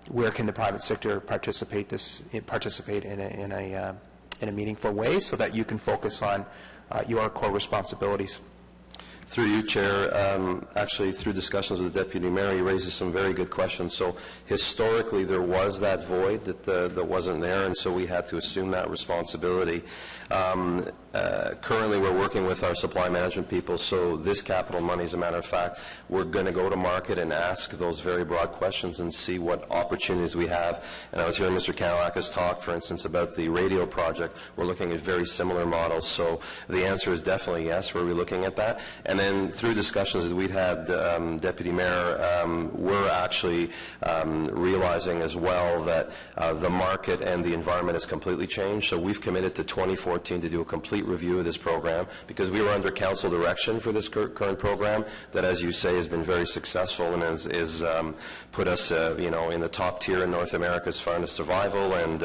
where can the private sector participate in a meaningful way, so that you can focus on your core responsibilities. Through you, Chair, actually through discussions with the Deputy Mayor, he raises some very good questions. So historically there was that void that wasn't there, and so we had to assume that responsibility. Currently we're working with our supply management people, so this capital money, as a matter of fact, we're going to go to market and ask those very broad questions and see what opportunities we have. And I was hearing Mr. Kanalakis talk, for instance, about the radio project. We're looking at very similar models, so the answer is definitely yes, we're looking at that. And then through discussions that we'd had, Deputy Mayor, we're actually realizing as well that the market and the environment has completely changed, so we've committed to 2014 to do a complete review of this program, because we were under council direction for this current program that, as you say, has been very successful and has put us in the top tier in North America as far as survival, and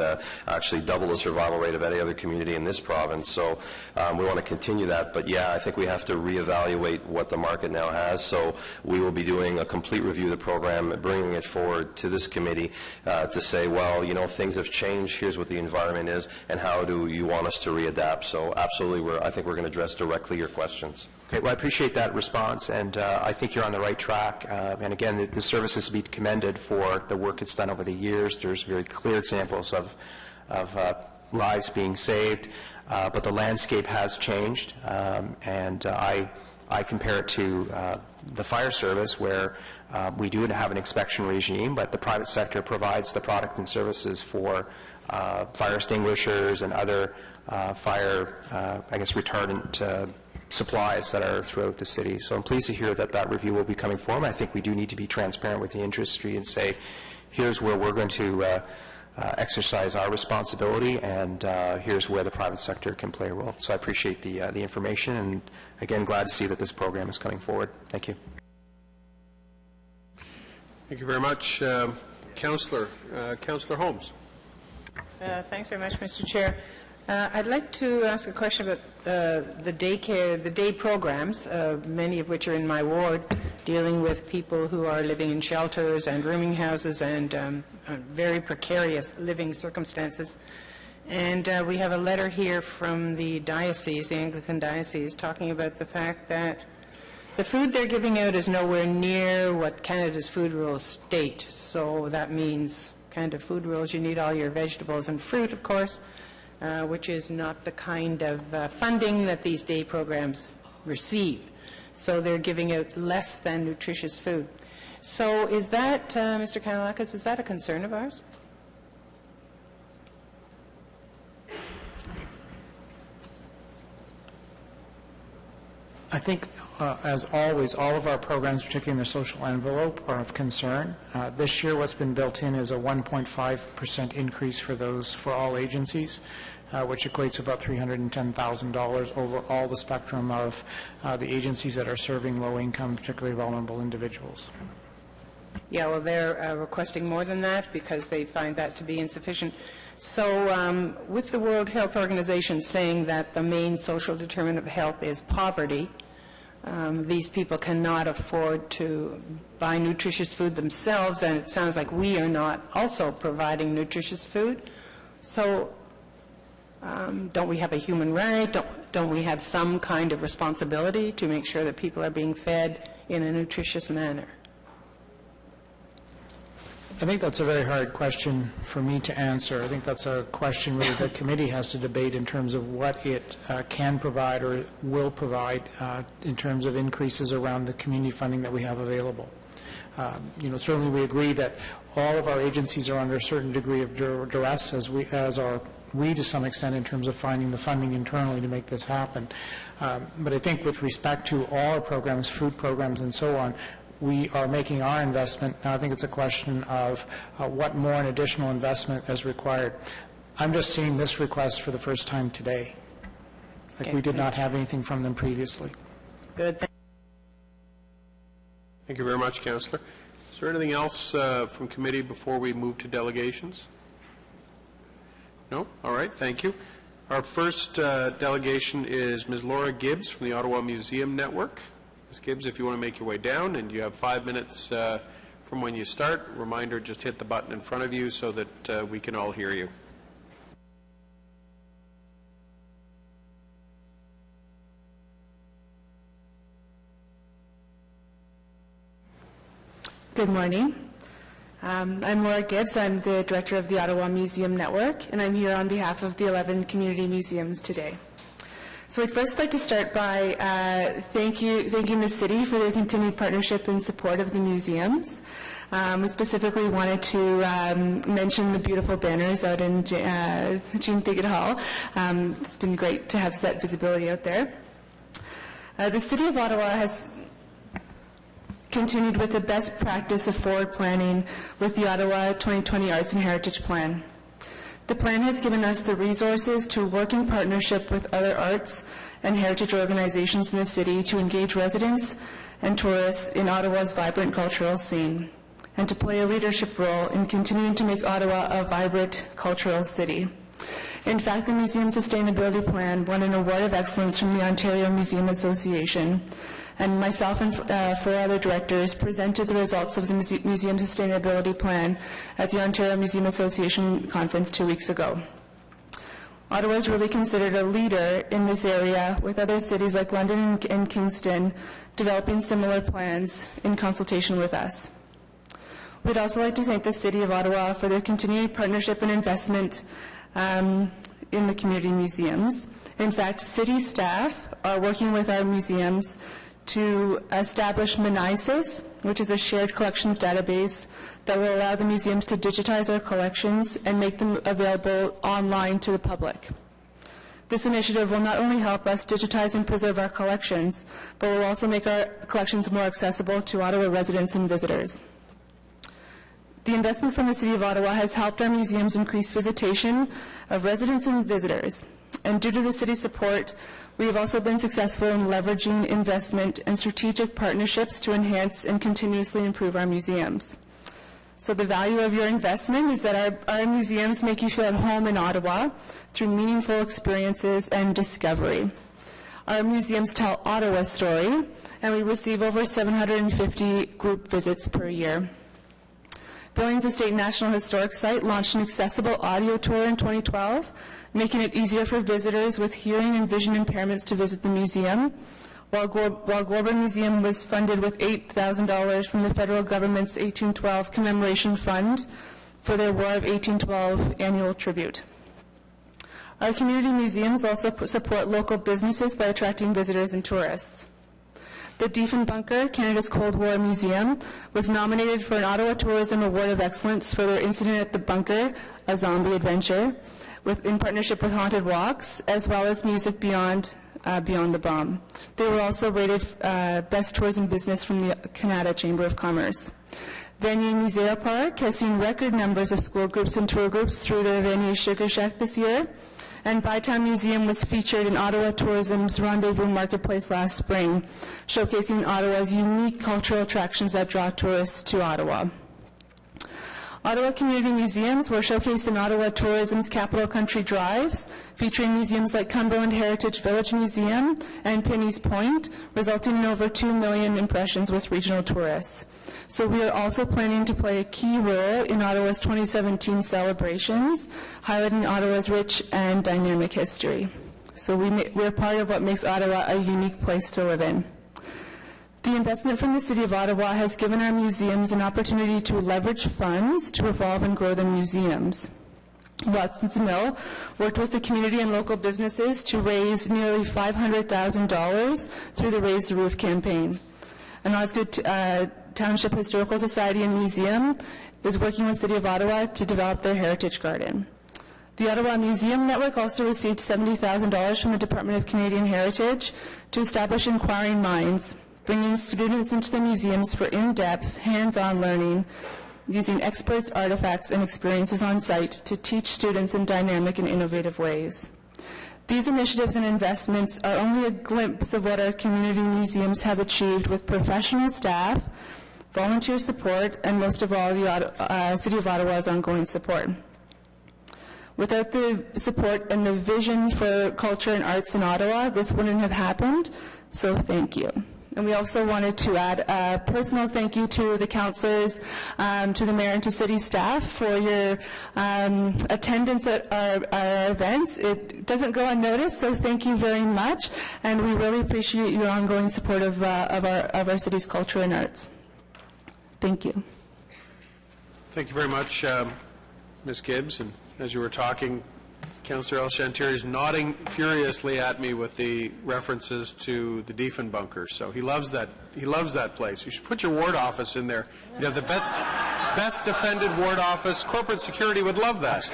actually double the survival rate of any other community in this province. So we want to continue that, but yeah, I think we have to reevaluate what the market now has. So we will be doing a complete review of the program, bringing it forward to this committee to say, well, things have changed, here's what the environment is, and how do you want us to readapt? So absolutely, I think we're going to address directly your questions. Okay, well, I appreciate that response, and I think you're on the right track. And again, the service is to be commended for the work it's done over the years. There's very clear examples of lives being saved, but the landscape has changed, and I compare it to the fire service, where we do have an inspection regime, but the private sector provides the product and services for fire extinguishers and other fire, retardant supplies that are throughout the city. So I'm pleased to hear that review will be coming forward. I think we do need to be transparent with the industry and say, here's where we're going to exercise our responsibility, and here's where the private sector can play a role. So I appreciate the information, and again, glad to see that this program is coming forward. Thank you. Thank you very much. Councillor Holmes. Thanks very much, Mr. Chair. I'd like to ask a question about the day programs, many of which are in my ward, dealing with people who are living in shelters and rooming houses and very precarious living circumstances. And we have a letter here from the diocese, the Anglican diocese, talking about the fact that the food they're giving out is nowhere near what Canada's food rules state. So that means kind of food rules, you need all your vegetables and fruit, of course, which is not the kind of funding that these day programs receive. So they're giving out less than nutritious food. So is that, Mr. Kanalakis, is that a concern of ours? I think, as always, all of our programs, particularly in the social envelope, are of concern. This year, what's been built in is a 1.5% increase for all agencies, which equates to about $310,000 over all the spectrum of the agencies that are serving low-income, particularly vulnerable individuals. Yeah, well, they're requesting more than that because they find that to be insufficient. So with the World Health Organization saying that the main social determinant of health is poverty, these people cannot afford to buy nutritious food themselves, and it sounds like we are not also providing nutritious food. So don't we have a human right? Don't we have some kind of responsibility to make sure that people are being fed in a nutritious manner? I think that's a very hard question for me to answer. I think that's a question really the committee has to debate in terms of what it can provide or will provide in terms of increases around the community funding that we have available. Certainly we agree that all of our agencies are under a certain degree of duress, as are we to some extent in terms of finding the funding internally to make this happen. But I think with respect to all our programs, food programs and so on, we are making our investment. Now I think it's a question of what more and additional investment is required. I'm just seeing this request for the first time today. We did not have anything from them previously. Good. Thank you very much, Councillor. Is there anything else from committee before we move to delegations? No? All right, thank you. Our first delegation is Ms. Laura Gibbs from the Ottawa Museum Network. Ms. Gibbs, if you want to make your way down, and you have 5 minutes from when you start. Reminder, just hit the button in front of you so that we can all hear you. Good morning. I'm Laura Gibbs. I'm the director of the Ottawa Museum Network, and I'm here on behalf of the 11 community museums today. So I'd first like to start by thanking the city for their continued partnership and support of the museums. We specifically wanted to mention the beautiful banners out in Jean Pigot Hall. It's been great to have that visibility out there. The City of Ottawa has continued with the best practice of forward planning with the Ottawa 2020 Arts and Heritage Plan. The plan has given us the resources to work in partnership with other arts and heritage organizations in the city to engage residents and tourists in Ottawa's vibrant cultural scene, and to play a leadership role in continuing to make Ottawa a vibrant cultural city. In fact, the Museum Sustainability Plan won an Award of Excellence from the Ontario Museum Association, and myself and 4 other directors presented the results of the Museum Sustainability Plan at the Ontario Museum Association conference 2 weeks ago. Ottawa is really considered a leader in this area, with other cities like London and Kingston developing similar plans in consultation with us. We'd also like to thank the City of Ottawa for their continued partnership and investment in the community museums. In fact, city staff are working with our museums to establish MNISIS, which is a shared collections database that will allow the museums to digitize our collections and make them available online to the public. This initiative will not only help us digitize and preserve our collections, but will also make our collections more accessible to Ottawa residents and visitors. The investment from the City of Ottawa has helped our museums increase visitation of residents and visitors. And due to the city's support, we have also been successful in leveraging investment and strategic partnerships to enhance and continuously improve our museums. So the value of your investment is that our museums make you feel at home in Ottawa through meaningful experiences and discovery. Our museums tell Ottawa's story, and we receive over 750 group visits per year. Billings Estate National Historic Site launched an accessible audio tour in 2012, making it easier for visitors with hearing and vision impairments to visit the museum, while Gorban Museum was funded with $8,000 from the federal government's 1812 Commemoration Fund for their War of 1812 annual tribute. Our community museums also support local businesses by attracting visitors and tourists. The Diefenbunker, Canada's Cold War Museum, was nominated for an Ottawa Tourism Award of Excellence for their Incident at the Bunker, a zombie adventure, in partnership with Haunted Walks, as well as Music Beyond the Bomb. They were also rated Best Tourism Business from the Canada Chamber of Commerce. Vanier Museo Park has seen record numbers of school groups and tour groups through the Vanier Sugar Shack this year, and Bytown Museum was featured in Ottawa Tourism's Rendezvous Marketplace last spring, showcasing Ottawa's unique cultural attractions that draw tourists to Ottawa. Ottawa Community Museums were showcased in Ottawa Tourism's Capital Country Drives, featuring museums like Cumberland Heritage Village Museum and Pinneys Point, resulting in over 2 million impressions with regional tourists. So we are also planning to play a key role in Ottawa's 2017 celebrations, highlighting Ottawa's rich and dynamic history. So we're part of what makes Ottawa a unique place to live in. The investment from the City of Ottawa has given our museums an opportunity to leverage funds to evolve and grow the museums. Watson's Mill worked with the community and local businesses to raise nearly $500,000 through the Raise the Roof campaign. An Osgood Township Historical Society and Museum is working with the City of Ottawa to develop their heritage garden. The Ottawa Museum Network also received $70,000 from the Department of Canadian Heritage to establish inquiring minds, bringing students into the museums for in-depth, hands-on learning, using experts, artifacts, and experiences on site to teach students in dynamic and innovative ways. These initiatives and investments are only a glimpse of what our community museums have achieved with professional staff, volunteer support, and most of all, the City of Ottawa's ongoing support. Without the support and the vision for culture and arts in Ottawa, this wouldn't have happened, so thank you. And we also wanted to add a personal thank you to the councillors, to the mayor and to city staff for your attendance at our events. It doesn't go unnoticed, so thank you very much, and we really appreciate your ongoing support of our city's culture and arts. Thank you. Thank you very much, Ms. Gibbs. And as you were talking, Councillor El-Shantir is nodding furiously at me with the references to the Diefenbunker. So he loves that. He loves that place. You should put your ward office in there. You'd have the best defended ward office. Corporate security would love that.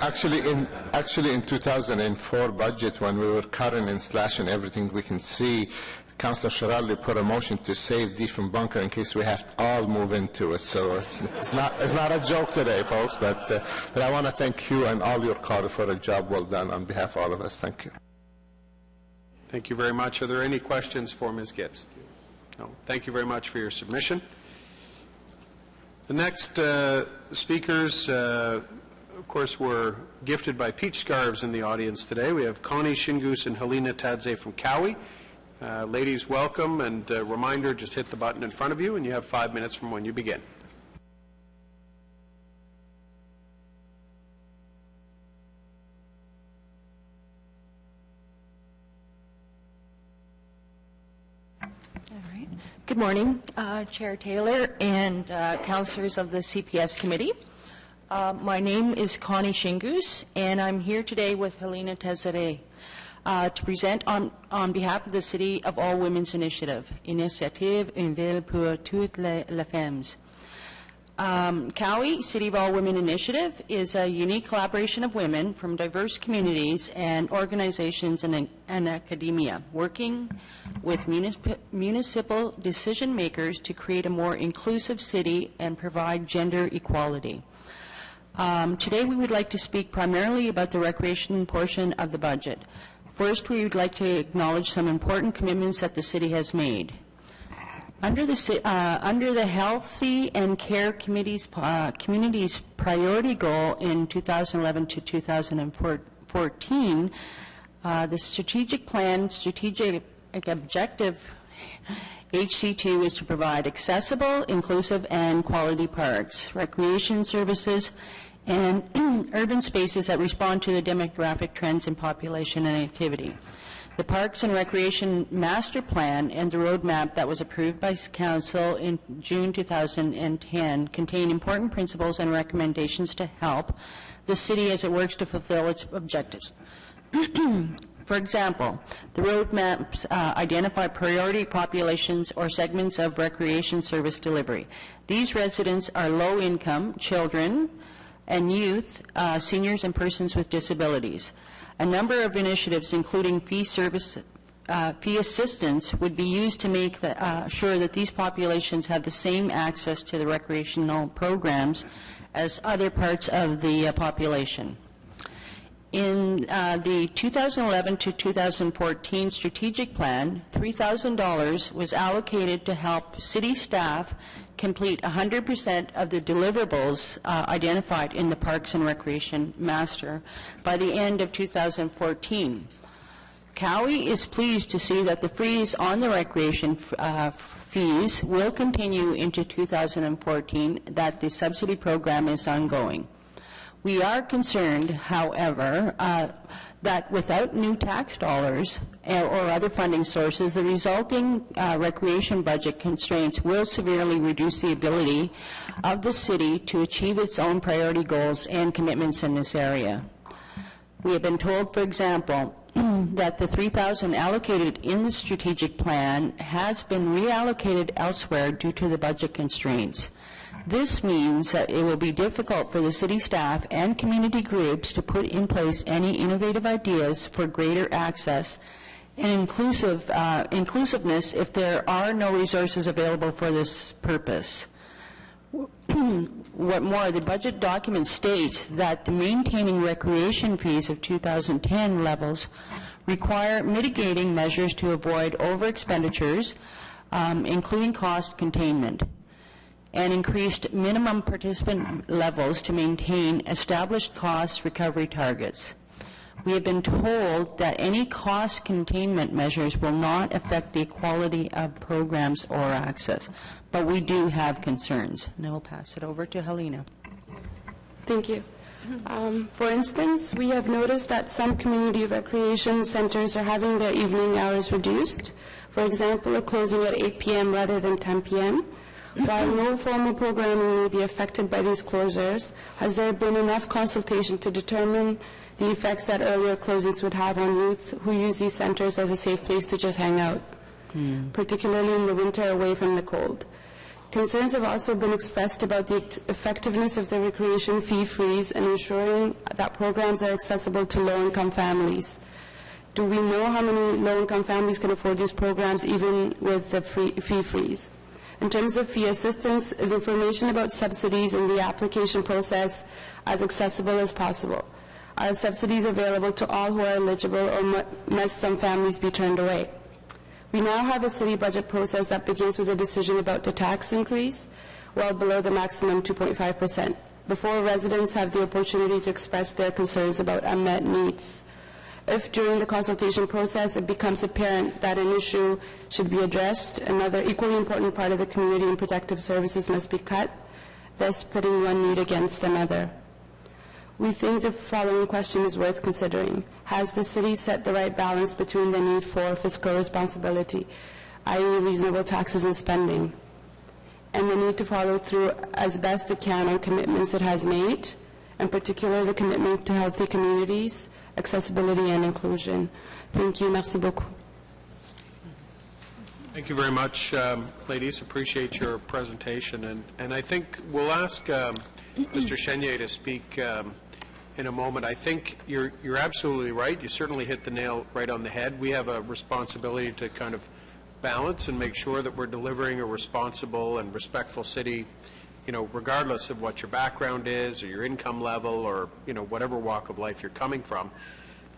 Actually, in 2004 budget, when we were cutting and slashing everything we can see, Councillor Shirali put a motion to save Diefenbunker in case we have to all move into it. So it's not a joke today, folks. But I want to thank you and all your colleagues for a job well done on behalf of all of us. Thank you. Thank you very much. Are there any questions for Ms. Gibbs? No. Thank you very much for your submission. The next speakers, of course, were gifted by peach scarves in the audience today. We have Connie Shingus and Helena Tadze from Cowie. Ladies, welcome, and a reminder, just hit the button in front of you, and you have 5 minutes from when you begin. All right. Good morning, Chair Taylor and councillors of the CPS committee. My name is Connie Shingus, and I'm here today with Helena Tezere. To present on behalf of the City of All Women's Initiative, Initiative Une Ville pour toutes les femmes. Cowie, City of All Women Initiative, is a unique collaboration of women from diverse communities and organizations and academia, working with municipal decision makers to create a more inclusive city and provide gender equality. Today we would like to speak primarily about the recreation portion of the budget. First, we would like to acknowledge some important commitments that the city has made. Under the Healthy and Care Committee's priority goal in 2011 to 2014, the strategic plan, strategic objective HC2 is to provide accessible, inclusive, and quality parks, recreation services, and urban spaces that respond to the demographic trends in population and activity. The Parks and Recreation Master Plan and the roadmap that was approved by Council in June 2010 contain important principles and recommendations to help the city as it works to fulfill its objectives. For example, the roadmaps identify priority populations or segments of recreation service delivery. These residents are low-income, children, and youth, seniors, and persons with disabilities. A number of initiatives, including fee assistance, would be used to make sure that these populations have the same access to the recreational programs as other parts of the population. In the 2011 to 2014 strategic plan, $3,000 was allocated to help city staff complete 100% of the deliverables identified in the Parks and Recreation Master by the end of 2014. Cowie is pleased to see that the freeze on the recreation fees will continue into 2014, that the subsidy program is ongoing. We are concerned, however, that without new tax dollars or other funding sources, the resulting recreation budget constraints will severely reduce the ability of the city to achieve its own priority goals and commitments in this area. We have been told, for example, that the $3,000 allocated in the strategic plan has been reallocated elsewhere due to the budget constraints. This means that it will be difficult for the city staff and community groups to put in place any innovative ideas for greater access and inclusiveness if there are no resources available for this purpose. What more, the budget document states that the maintaining recreation fees of 2010 levels require mitigating measures to avoid over-expenditures, including cost containment, and increased minimum participant levels to maintain established cost recovery targets. We have been told that any cost containment measures will not affect the quality of programs or access, but we do have concerns. And I will pass it over to Helena. Thank you. For instance, we have noticed that some community recreation centers are having their evening hours reduced. For example, closing at 8 p.m. rather than 10 p.m. While no formal programming may be affected by these closures, has there been enough consultation to determine the effects that earlier closings would have on youth who use these centers as a safe place to just hang out, particularly in the winter away from the cold? Concerns have also been expressed about the effectiveness of the recreation fee freeze and ensuring that programs are accessible to low-income families. Do we know how many low-income families can afford these programs even with the fee freeze? In terms of fee assistance, is information about subsidies in the application process as accessible as possible? Are subsidies available to all who are eligible, or must some families be turned away? We now have a city budget process that begins with a decision about the tax increase, well below the maximum 2.5%, before residents have the opportunity to express their concerns about unmet needs. If during the consultation process it becomes apparent that an issue should be addressed, another equally important part of the community and protective services must be cut, thus pitting one need against another. We think the following question is worth considering. Has the city set the right balance between the need for fiscal responsibility, i.e. reasonable taxes and spending, and the need to follow through as best it can on commitments it has made, in particular the commitment to healthy communities, accessibility and inclusion? Thank you. Merci beaucoup. Thank you very much, ladies. Appreciate your presentation. And I think we'll ask Mr. Chenier to speak in a moment. I think you're absolutely right. You certainly hit the nail right on the head. We have a responsibility to kind of balance and make sure that we're delivering a responsible and respectful city, you know, regardless of what your background is or your income level or, you know, whatever walk of life you're coming from.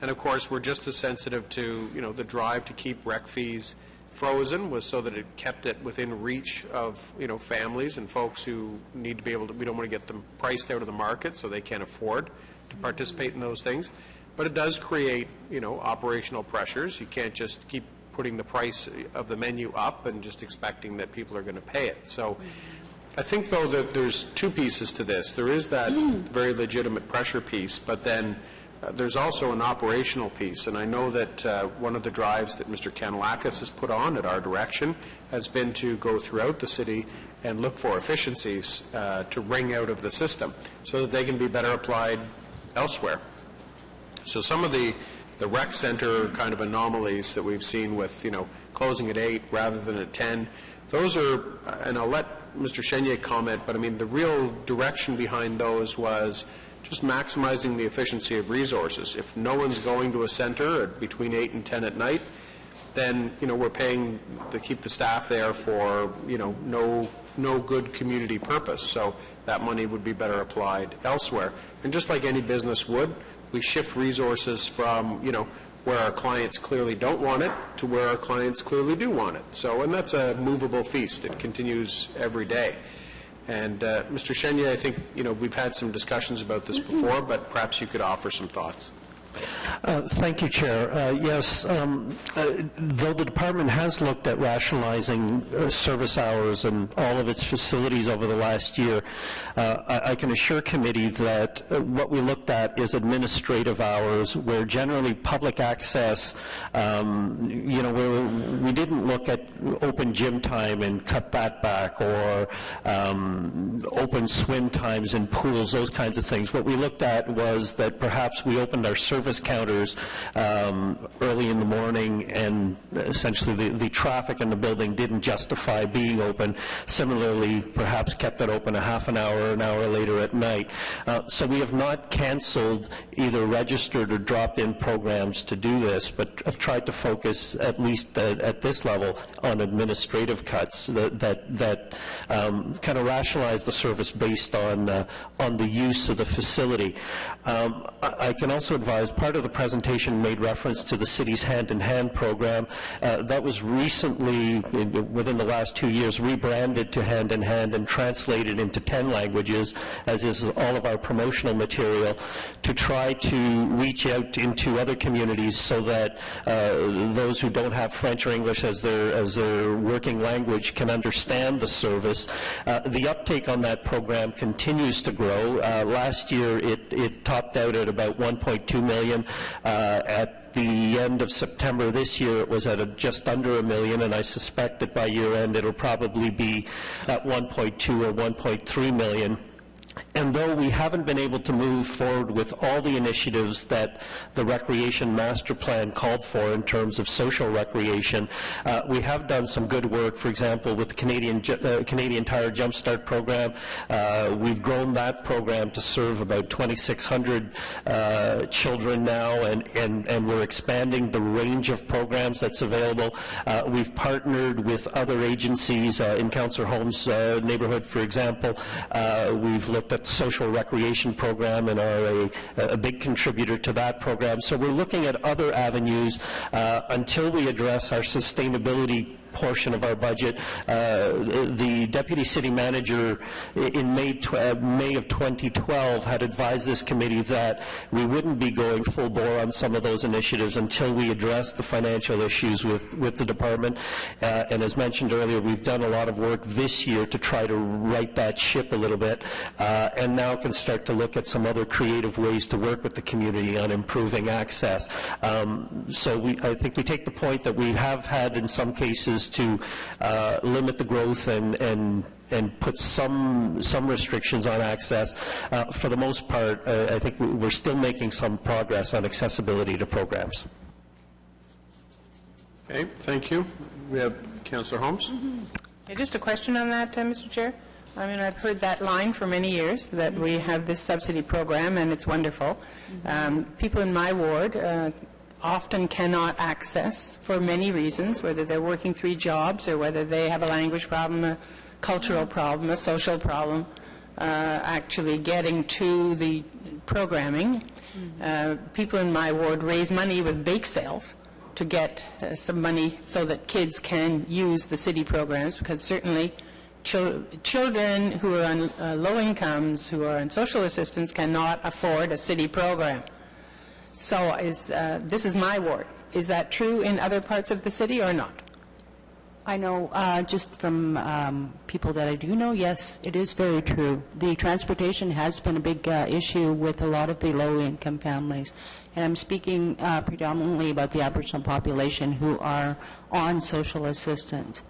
And of course, we're just as sensitive to, you know, the drive to keep rec fees frozen was so that it kept it within reach of, you know, families and folks who need to be able to, we don't want to get them priced out of the market so they can't afford to participate in those things. But it does create, you know, operational pressures. You can't just keep putting the price of the menu up and just expecting that people are going to pay it. So I think, though, that there's two pieces to this. There is that very legitimate pressure piece, but then there's also an operational piece. And I know that one of the drives that Mr. Kanellakis has put on at our direction has been to go throughout the city and look for efficiencies to wring out of the system so that they can be better applied elsewhere. So some of the rec center kind of anomalies that we've seen with, you know, closing at 8 rather than at 10, those are, and I'll let Mr. Chenier comment, but I mean the real direction behind those was just maximizing the efficiency of resources. If no one's going to a center between 8 and 10 at night, then, you know, we're paying to keep the staff there for, you know, no good community purpose. So that money would be better applied elsewhere. And just like any business would, we shift resources from, you know, where our clients clearly don't want it to where our clients clearly do want it. So, and that's a movable feast. It continues every day. And Mr. Chenier, I think, we've had some discussions about this before, but perhaps you could offer some thoughts. Thank you, Chair. Yes, though the department has looked at rationalizing service hours and all of its facilities over the last year, I can assure committee that what we looked at is administrative hours, where generally public access, where we didn't look at open gym time and cut that back, or open swim times in pools, those kinds of things. What we looked at was that perhaps we opened our service counters early in the morning, and essentially the traffic in the building didn't justify being open. Similarly, perhaps kept it open a half an hour, an hour later at night. So we have not canceled either registered or dropped-in programs to do this, but have tried to focus, at least at this level, on administrative cuts that kind of rationalize the service based on the use of the facility. I can also advise part of the presentation made reference to the city's hand-in-hand program. That was recently, within the last 2 years, rebranded to hand-in-hand and translated into 10 languages, as is all of our promotional material, to try to reach out into other communities so that those who don't have French or English as their working language can understand the service. The uptake on that program continues to grow. Last year it topped out at about 1.2 million. At the end of September this year, it was at just under $1 million, and I suspect that by year end it'll probably be at 1.2 or 1.3 million. And though we haven't been able to move forward with all the initiatives that the Recreation Master Plan called for in terms of social recreation, we have done some good work. For example, with the Canadian Tire Jumpstart program, we've grown that program to serve about 2,600 children now, and we're expanding the range of programs that's available. We've partnered with other agencies in Councillor Holmes' neighborhood, for example. We've looked at the social recreation program and are a big contributor to that program. So we're looking at other avenues until we address our sustainability portion of our budget. The Deputy City Manager in May of 2012 had advised this committee that we wouldn't be going full bore on some of those initiatives until we address the financial issues with the department. And as mentioned earlier, we've done a lot of work this year to try to right that ship a little bit, and now can start to look at some other creative ways to work with the community on improving access. So I think we take the point that we have had in some cases to limit the growth and put some restrictions on access. For the most part, I think we're still making some progress on accessibility to programs. Okay, thank you. We have Councillor Holmes. Yeah, just a question on that, Mr. Chair. I mean, I've heard that line for many years, that we have this subsidy program, and it's wonderful. People in my ward often cannot access for many reasons, whether they're working 3 jobs or whether they have a language problem, a cultural problem, a social problem, actually getting to the programming. People in my ward raise money with bake sales to get some money so that kids can use the city programs, because certainly children who are on low incomes, who are on social assistance, cannot afford a city program. So this is my ward. Is that true in other parts of the city or not? I know just from people that I do know, yes, it is very true. The transportation has been a big issue with a lot of the low-income families. And I'm speaking predominantly about the Aboriginal population who are on social assistance.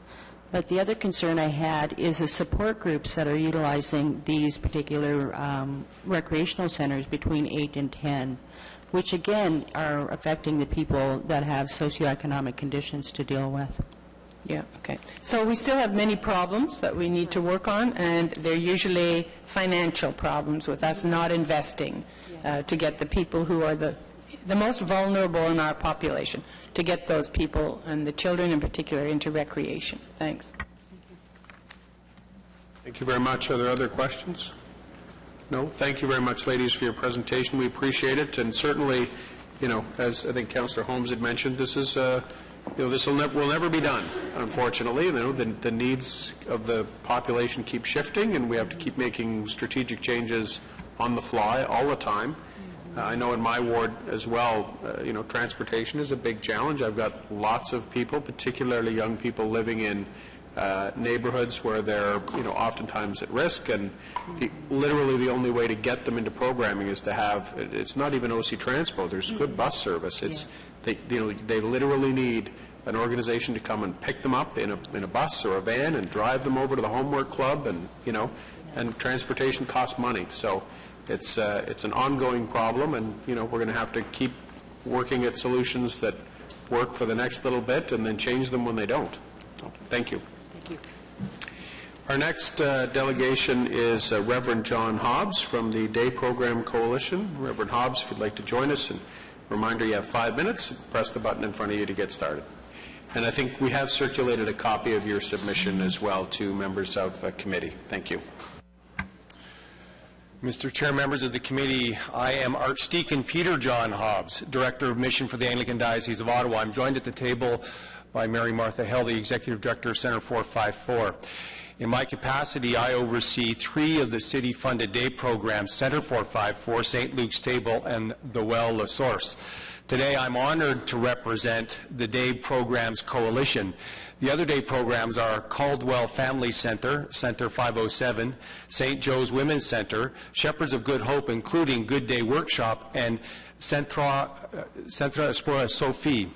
But the other concern I had is the support groups that are utilizing these particular recreational centers between 8 and 10. Which again are affecting the people that have socioeconomic conditions to deal with. Yeah, okay. So we still have many problems that we need to work on, and they're usually financial problems with us not investing to get the people who are the most vulnerable in our population, to get those people, and the children in particular, into recreation. Thanks. Thank you very much. Are there other questions? No? Thank you very much, ladies, for your presentation. We appreciate it, and certainly you know, as I think Councillor Holmes had mentioned, this is, you know, this will never be done, unfortunately. You know, the needs of the population keep shifting, and we have to keep making strategic changes on the fly all the time. I know in my ward as well, you know, transportation is a big challenge. I've got lots of people, particularly young people, living in neighborhoods where they're, you know, oftentimes at risk, and literally the only way to get them into programming is to have, it's not even OC Transpo, there's good bus service. It's, you know, they literally need an organization to come and pick them up in a bus or a van and drive them over to the homework club, and, you know, and transportation costs money. So it's an ongoing problem, and, you know, we're going to have to keep working at solutions that work for the next little bit and then change them when they don't. So, thank you. Thank you. Our next delegation is Reverend John Hobbs from the Day Program Coalition. Reverend Hobbs, if you'd like to join us, and reminder, you have 5 minutes. Press the button in front of you to get started. And I think we have circulated a copy of your submission as well to members of the committee. Thank you. Mr. Chair, members of the committee, I am Archdeacon Peter John Hobbs, Director of Mission for the Anglican Diocese of Ottawa. I'm joined at the table by Mary Martha Hill, the Executive Director of Centre 454. In my capacity, I oversee 3 of the city-funded day programs, Centre 454, St. Luke's Table, and the Well La Source. Today, I'm honored to represent the Day Programs Coalition. The other day programs are Caldwell Family Center, Center 507, St. Joe's Women's Center, Shepherds of Good Hope, including Good Day Workshop, and Centra Espora Sophie.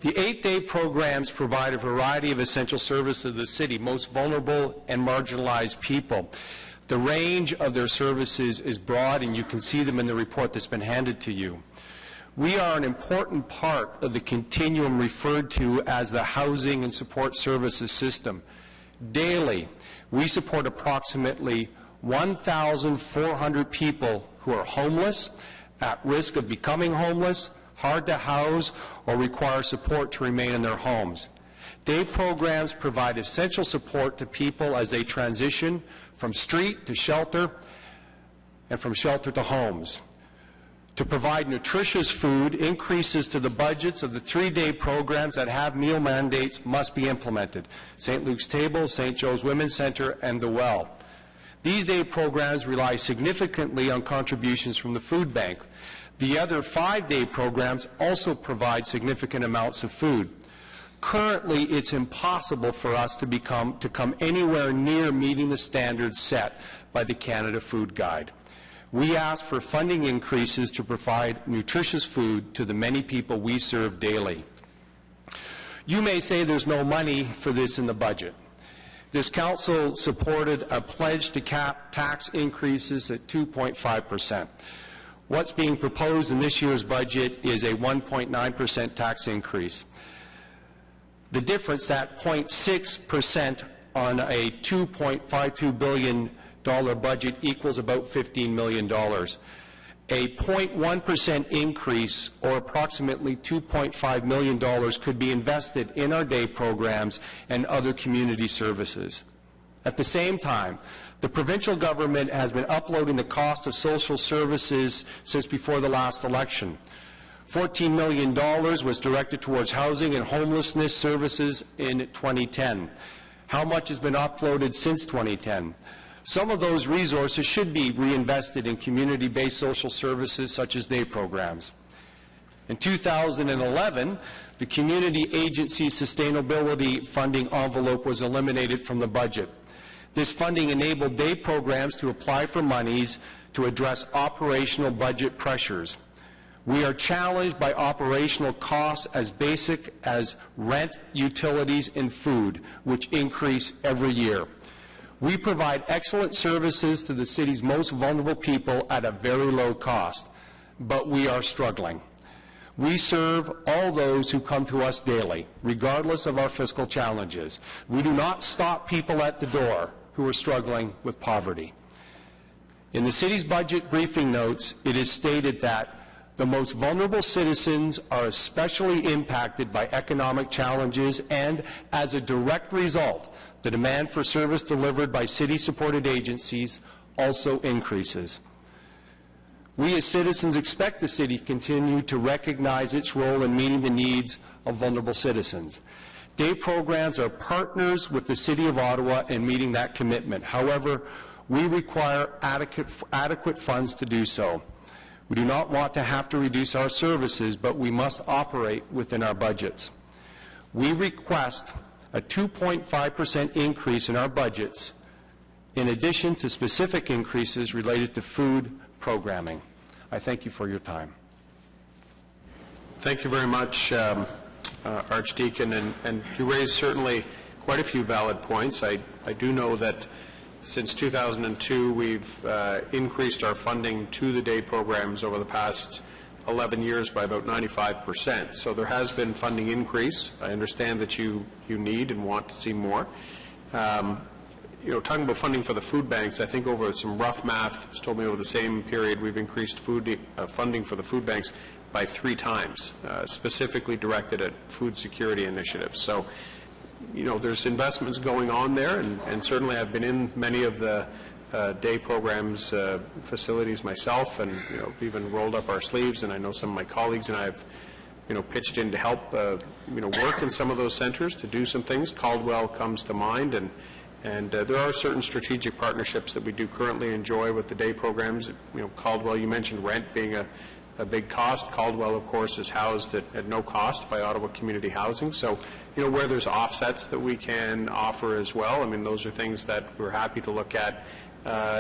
The 8-day programs provide a variety of essential services to the city, most vulnerable and marginalized people. The range of their services is broad, and you can see them in the report that's been handed to you. We are an important part of the continuum referred to as the housing and support services system. Daily, we support approximately 1,400 people who are homeless, at risk of becoming homeless, hard to house, or require support to remain in their homes. Day programs provide essential support to people as they transition from street to shelter and from shelter to homes. To provide nutritious food, increases to the budgets of the 3-day programs that have meal mandates must be implemented. St. Luke's Table, St. Joe's Women's Center, and The Well. These day programs rely significantly on contributions from the food bank. The other 5-day programs also provide significant amounts of food. Currently, it's impossible for us to come anywhere near meeting the standards set by the Canada Food Guide. We ask for funding increases to provide nutritious food to the many people we serve daily. You may say there's no money for this in the budget. This council supported a pledge to cap tax increases at 2.5%. What's being proposed in this year's budget is a 1.9% tax increase. The difference, that 0.6% on a $2.52 billion budget, equals about $15 million. A 0.1% increase, or approximately $2.5 million, could be invested in our day programs and other community services. At the same time, the provincial government has been uploading the cost of social services since before the last election. $14 million was directed towards housing and homelessness services in 2010. How much has been uploaded since 2010? Some of those resources should be reinvested in community-based social services such as day programs. In 2011, the Community Agency Sustainability Funding envelope was eliminated from the budget. This funding enabled day programs to apply for monies to address operational budget pressures. We are challenged by operational costs as basic as rent, utilities, and food, which increase every year. We provide excellent services to the city's most vulnerable people at a very low cost, but we are struggling. We serve all those who come to us daily, regardless of our fiscal challenges. We do not stop people at the door who are struggling with poverty. In the city's budget briefing notes, it is stated that the most vulnerable citizens are especially impacted by economic challenges, and as a direct result, the demand for service delivered by city-supported agencies also increases. We as citizens expect the city to continue to recognize its role in meeting the needs of vulnerable citizens. Day programs are partners with the City of Ottawa in meeting that commitment. However, we require adequate funds to do so. We do not want to have to reduce our services, but we must operate within our budgets. We request a 2.5% increase in our budgets, in addition to specific increases related to food programming. I thank you for your time. Thank you very much, Archdeacon, and you raised certainly quite a few valid points. I do know that since 2002 we've increased our funding to the day programs over the past 11 years by about 95%. So there has been funding increase. I understand that you need and want to see more. Talking about funding for the food banks, I think over some rough math, it's told me over the same period we've increased funding for the food banks by 3 times, specifically directed at food security initiatives. So, there's investments going on there, and certainly I've been in many of the day programs facilities myself, and even rolled up our sleeves, and I know some of my colleagues and I have pitched in to help work in some of those centers to do some things. Caldwell comes to mind, and there are certain strategic partnerships that we do currently enjoy with the day programs. Caldwell, you mentioned rent being a big cost. Caldwell, of course, is housed at no cost by Ottawa Community Housing. So, where there's offsets that we can offer as well, I mean, those are things that we're happy to look at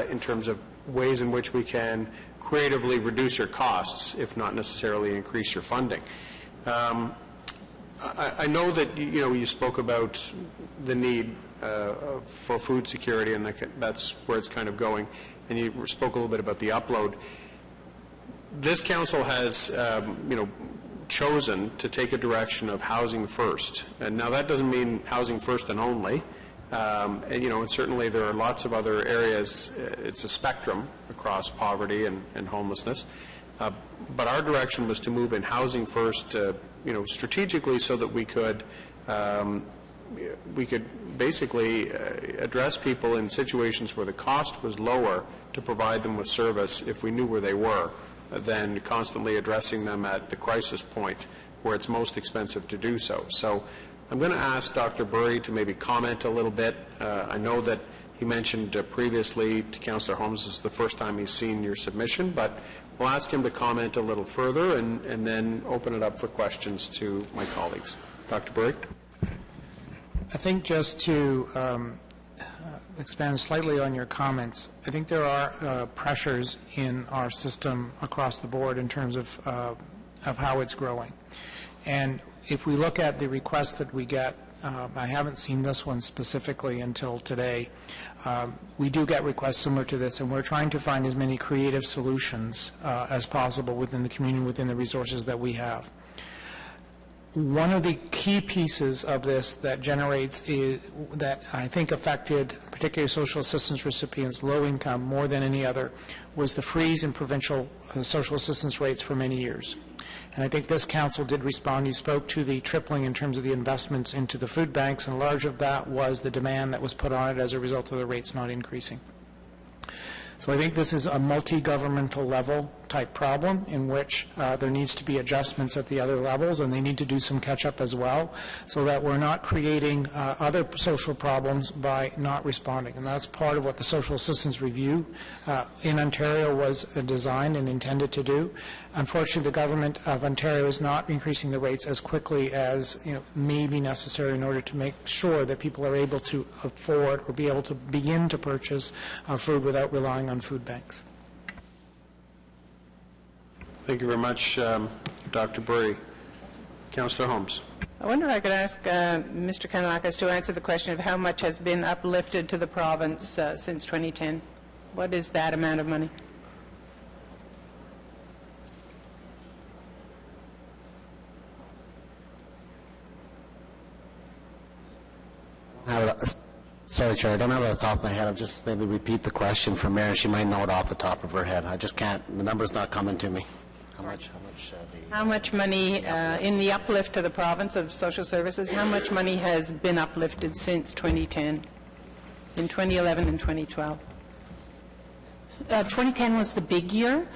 in terms of ways in which we can creatively reduce your costs, if not necessarily increase your funding. I know that, you spoke about the need for food security, and that's where it's kind of going, and you spoke a little bit about the upload. This council has, chosen to take a direction of housing first, and now that doesn't mean housing first and only. And certainly there are lots of other areas. It's a spectrum across poverty and homelessness. But our direction was to move in housing first, strategically, so that we could basically address people in situations where the cost was lower to provide them with service if we knew where they were, than constantly addressing them at the crisis point where it's most expensive to do so. So I'm going to ask Dr. Burry to maybe comment a little bit. I know that he mentioned previously to Councillor Holmes this is the first time he's seen your submission, but we'll ask him to comment a little further and then open it up for questions to my colleagues. Dr. Burry? I think just to expand slightly on your comments, I think there are pressures in our system across the board in terms of how it's growing. And if we look at the requests that we get, I haven't seen this one specifically until today, we do get requests similar to this, and we're trying to find as many creative solutions as possible within the community, within the resources that we have. One of the key pieces of this that generates that I think affected particularly social assistance recipients, low income, more than any other, was the freeze in provincial social assistance rates for many years. And I think this council did respond. You spoke to the tripling in terms of the investments into the food banks, and large of that was the demand that was put on it as a result of the rates not increasing. So I think this is a multi-governmental level type problem in which there needs to be adjustments at the other levels, and they need to do some catch-up as well, so that we're not creating other social problems by not responding. And that's part of what the Social Assistance Review in Ontario was designed and intended to do. Unfortunately, the government of Ontario is not increasing the rates as quickly as may be necessary in order to make sure that people are able to afford or be able to begin to purchase food without relying on food banks. Thank you very much, Dr. Burry. Councillor Holmes. I wonder if I could ask Mr. Kanalakis to answer the question of how much has been uplifted to the province since 2010. What is that amount of money? Sorry, Chair, I don't have it off the top of my head. I'll just maybe repeat the question for Mayor. She might know it off the top of her head. I just can't. The number's not coming to me. How much money in the uplift to the province of social services? How much money has been uplifted since 2010, in 2011 and 2012? 2010 was the big year.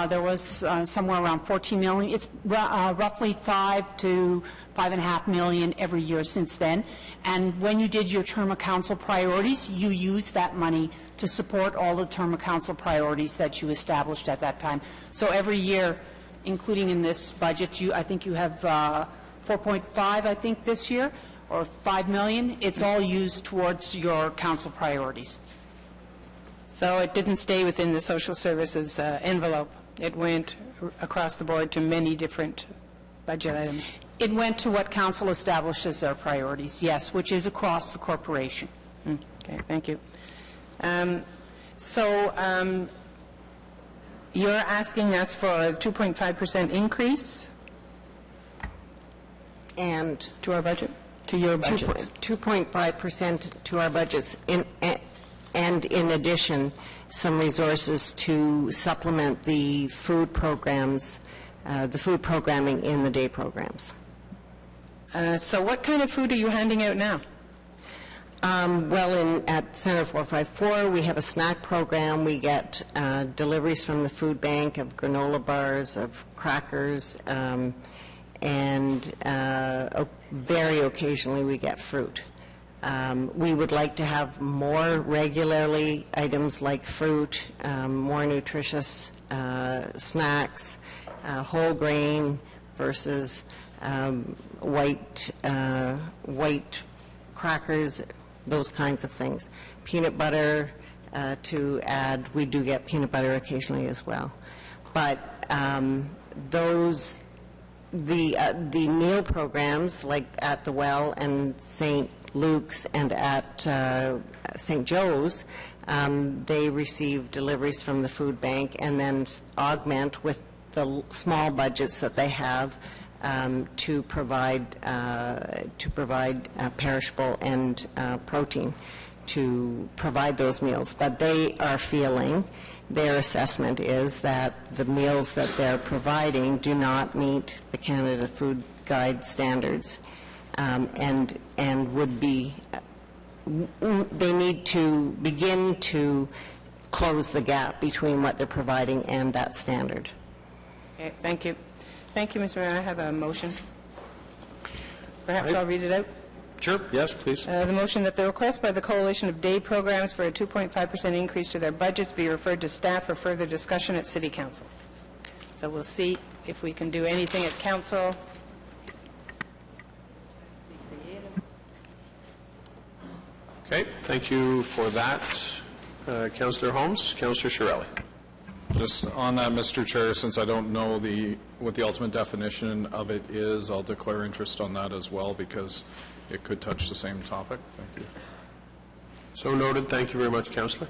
There was somewhere around 14 million. It's roughly 5 to 5.5 million every year since then. And when you did your term of council priorities, you used that money to support all the term of council priorities that you established at that time. So every year, including in this budget, I think you have 4.5, I think, this year, or 5 million. It's all used towards your council priorities. So it didn't stay within the social services envelope. It went across the board to many different budget items. It went to what council established as their priorities, yes, which is across the corporation. Okay, thank you. You're asking us for a 2.5% increase? And to our budget? To your budget? 2.5% to our budgets. And in addition, some resources to supplement the food programs, the food programming in the day programs. So what kind of food are you handing out now? Well, at Center 454, we have a snack program. We get deliveries from the food bank of granola bars, of crackers, and very occasionally we get fruit. We would like to have more regularly items like fruit, more nutritious snacks, whole grain versus white crackers, those kinds of things. Peanut butter to add. We do get peanut butter occasionally as well. But the meal programs like at the Well and St. Luke's and at St. Joe's, they receive deliveries from the food bank and then augment with the small budgets that they have to provide perishable and protein to provide those meals. But they are feeling, their assessment is that the meals that they're providing do not meet the Canada Food Guide standards, and would be, they need to begin to close the gap between what they're providing and that standard. Okay, thank you. Thank you, Mr. Mayor. I have a motion. Perhaps I'll read it out. Sure. Yes, please. The motion that the request by the Coalition of Day Programs for a 2.5% increase to their budgets be referred to staff for further discussion at City Council. So we'll see if we can do anything at Council. Okay, thank you for that. Councillor Holmes, Councillor Shirelli. Just on that, Mr. Chair, since I don't know what the ultimate definition of it is, I'll declare interest on that as well because it could touch the same topic. Thank you. So noted. Thank you very much, Councillor.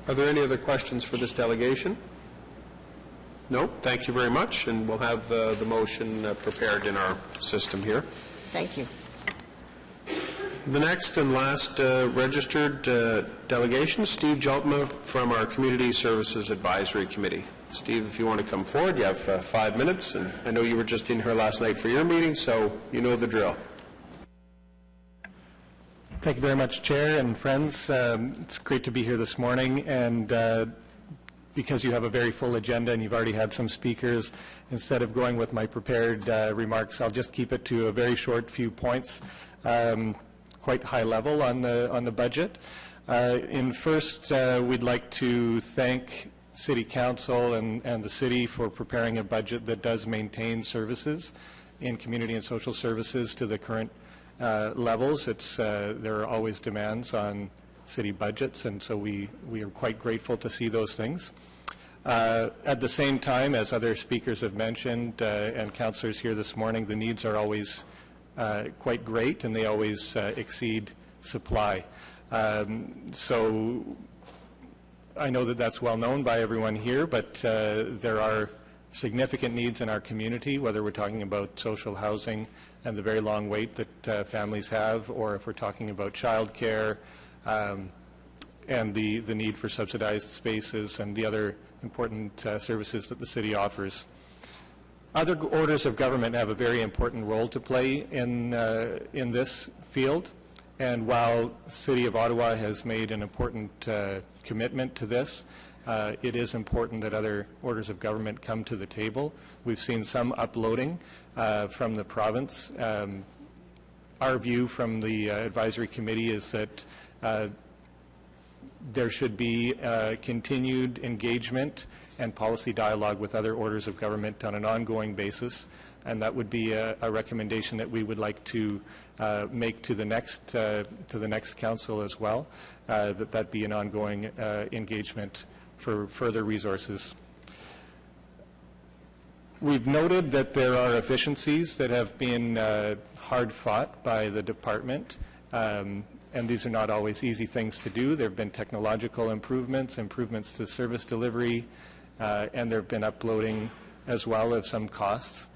Are there any other questions for this delegation? No? Thank you very much, and we'll have the motion prepared in our system here. Thank you. The next and last registered delegation, Steve Jaltma from our Community Services Advisory Committee. Steve, if you want to come forward, you have 5 minutes, and I know you were just in here last night for your meeting, so you know the drill. Thank you very much, Chair and friends. It's great to be here this morning, and because you have a very full agenda and you've already had some speakers, instead of going with my prepared remarks, I'll just keep it to a very short few points. Quite high level on the budget. First, we'd like to thank City Council and the City for preparing a budget that does maintain services in community and social services to the current levels. There are always demands on city budgets, and so we are quite grateful to see those things. At the same time, as other speakers have mentioned, and councillors here this morning, the needs are always quite great, and they always exceed supply. So I know that that's well known by everyone here, but there are significant needs in our community, whether we're talking about social housing and the very long wait that families have, or if we're talking about childcare and the need for subsidized spaces and the other important services that the city offers. Other orders of government have a very important role to play in this field, and while the City of Ottawa has made an important commitment to this it is important that other orders of government come to the table. We've seen some uploading from the province. Our view from the advisory committee is that there should be continued engagement and policy dialogue with other orders of government on an ongoing basis, and that would be a recommendation that we would like to make to the next council as well, that be an ongoing engagement for further resources. We've noted that there are efficiencies that have been hard fought by the department, and these are not always easy things to do. There have been technological improvements to service delivery, and there have been uploading as well of some costs.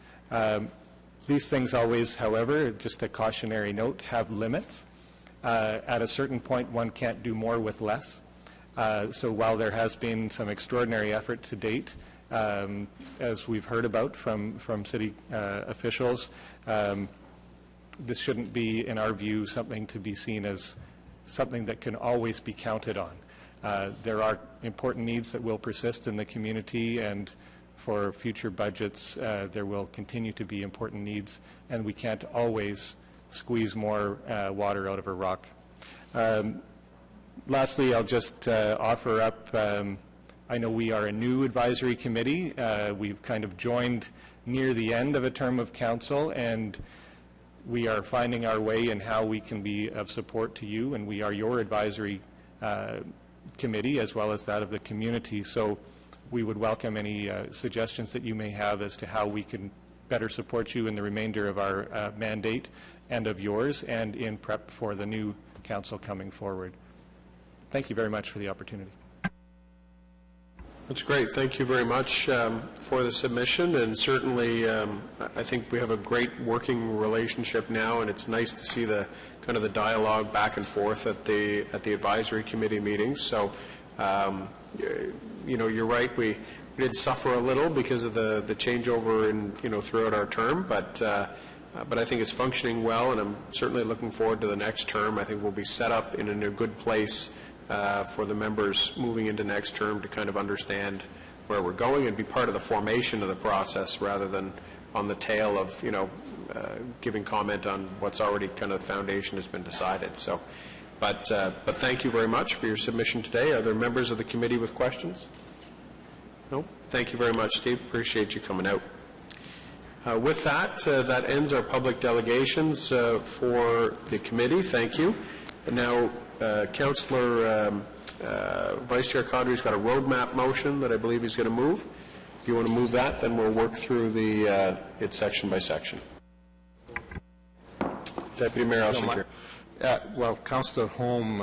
These things always, however, just a cautionary note, have limits. At a certain point, one can't do more with less. So while there has been some extraordinary effort to date, as we've heard about from city officials, this shouldn't be, in our view, something to be seen as something that can always be counted on. There are important needs that will persist in the community, and for future budgets, there will continue to be important needs, and we can't always squeeze more water out of a rock. Lastly, I'll just offer up, I know we are a new advisory committee. We've kind of joined near the end of a term of council, and we are finding our way in how we can be of support to you, and we are your advisory committee as well as that of the community. So we would welcome any suggestions that you may have as to how we can better support you in the remainder of our mandate and of yours, and in prep for the new council coming forward. Thank you very much for the opportunity. That's great. Thank you very much for the submission, and certainly I think we have a great working relationship now, and it's nice to see the kind of the dialogue back and forth at the advisory committee meetings. So you know, you're right, we did suffer a little because of the changeover in throughout our term, but I think it's functioning well, and I'm certainly looking forward to the next term. I think we'll be set up in a good place for the members moving into next term to kind of understand where we're going and be part of the formation of the process rather than on the tail of, giving comment on what's already kind of the foundation has been decided. So, but thank you very much for your submission today. Are there members of the committee with questions? No? Thank you very much, Steve. Appreciate you coming out. With that, that ends our public delegations for the committee. Thank you. And now, Councillor Vice Chair Cadre's got a roadmap motion that I believe he's going to move. If you want to move that, then we'll work through it section by section. Deputy Mayor Alston. Well, Councillor Holm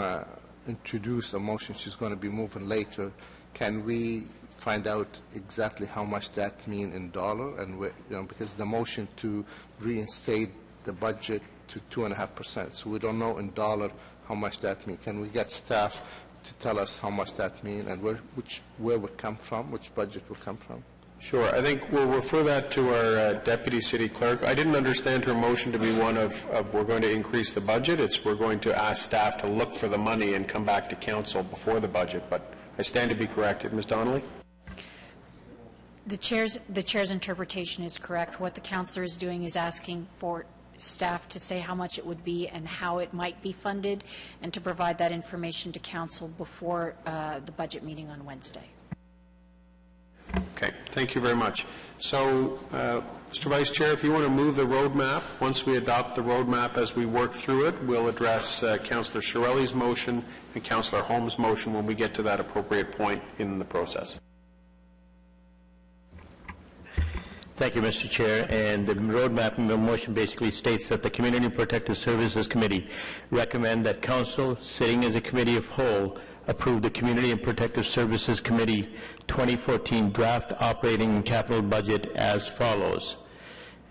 introduced a motion she's going to be moving later. Can we find out exactly how much that means in dollar? And because the motion to reinstate the budget to 2.5%, so we don't know in dollar how much that means. Can we get staff to tell us how much that means and where would come from, which budget would come from? Sure. I think we'll refer that to our Deputy City Clerk. I didn't understand her motion to be one of we're going to increase the budget. It's we're going to ask staff to look for the money and come back to council before the budget. But I stand to be corrected. Ms. Donnelly? The chair's interpretation is correct. What the councillor is doing is asking for staff to say how much it would be and how it might be funded, and to provide that information to council before the budget meeting on Wednesday. Okay, thank you very much. So, Mr. Vice Chair, if you want to move the roadmap, once we adopt the roadmap as we work through it, we'll address Councillor Chiarelli's motion and Councillor Holmes' motion when we get to that appropriate point in the process. Thank you, Mr. Chair. And the roadmap and the motion basically states that the Community Protective Services Committee recommend that Council, sitting as a committee of whole, approve the Community and Protective Services Committee 2014 draft operating and capital budget as follows.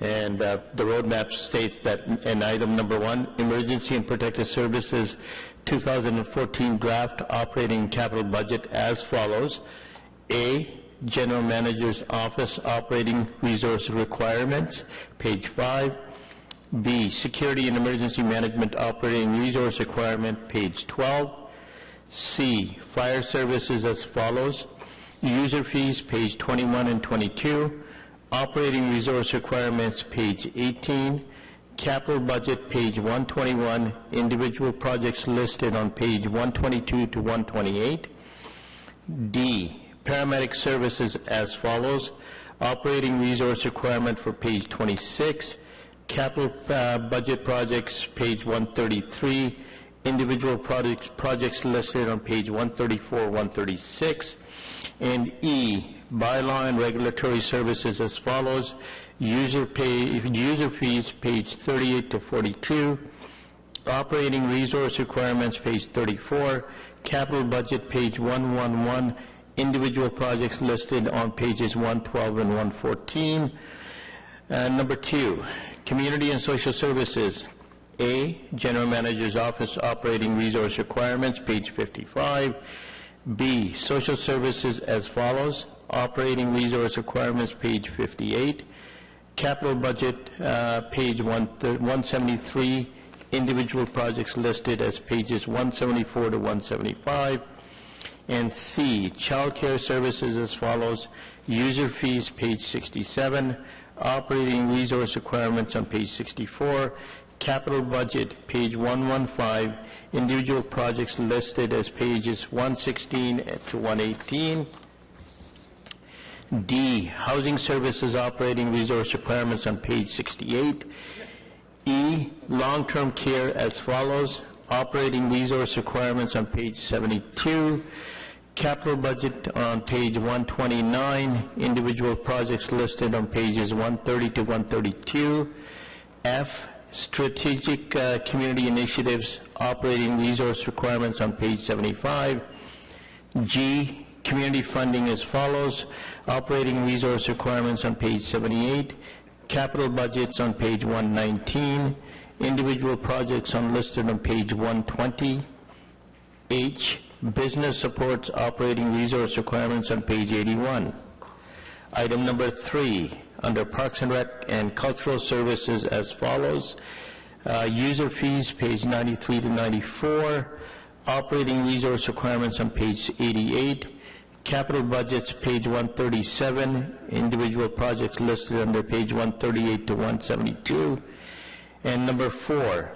And the roadmap states that in item number 1, Emergency and Protective Services 2014 draft operating and capital budget as follows. A, General Manager's Office Operating Resource Requirements, page 5. B, Security and Emergency Management Operating Resource Requirement, page 12. C, Fire Services as follows. User fees, page 21 and 22. Operating resource requirements, page 18. Capital budget, page 121. Individual projects listed on page 122 to 128. D, paramedic services as follows. Operating resource requirement for page 26. Capital budget projects, page 133. Individual projects listed on page 134, 136. And E, bylaw and regulatory services as follows. User fees, page 38 to 42. Operating resource requirements, page 34. Capital budget, page 111. Individual projects listed on pages 112 and 114. Number 2, community and social services. A, General Manager's Office operating resource requirements, page 55. B, social services as follows. Operating resource requirements, page 58. Capital budget, page 173. Individual projects listed as pages 174 to 175. And C, child care services as follows. User fees, page 67. Operating resource requirements on page 64. Capital budget, page 115. Individual projects listed as pages 116 to 118. D, housing services operating resource requirements on page 68. E, long-term care as follows. Operating resource requirements on page 72. Capital budget on page 129. Individual projects listed on pages 130 to 132. F, strategic community initiatives operating resource requirements on page 75. G, community funding as follows. Operating resource requirements on page 78. Capital budgets on page 119. Individual projects listed on page 120. H, business supports operating resource requirements on page 81. Item number 3, under Parks and Rec and Cultural Services as follows. User fees, page 93 to 94. Operating resource requirements on page 88. Capital budgets, page 137. Individual projects listed under page 138 to 172. And number 4,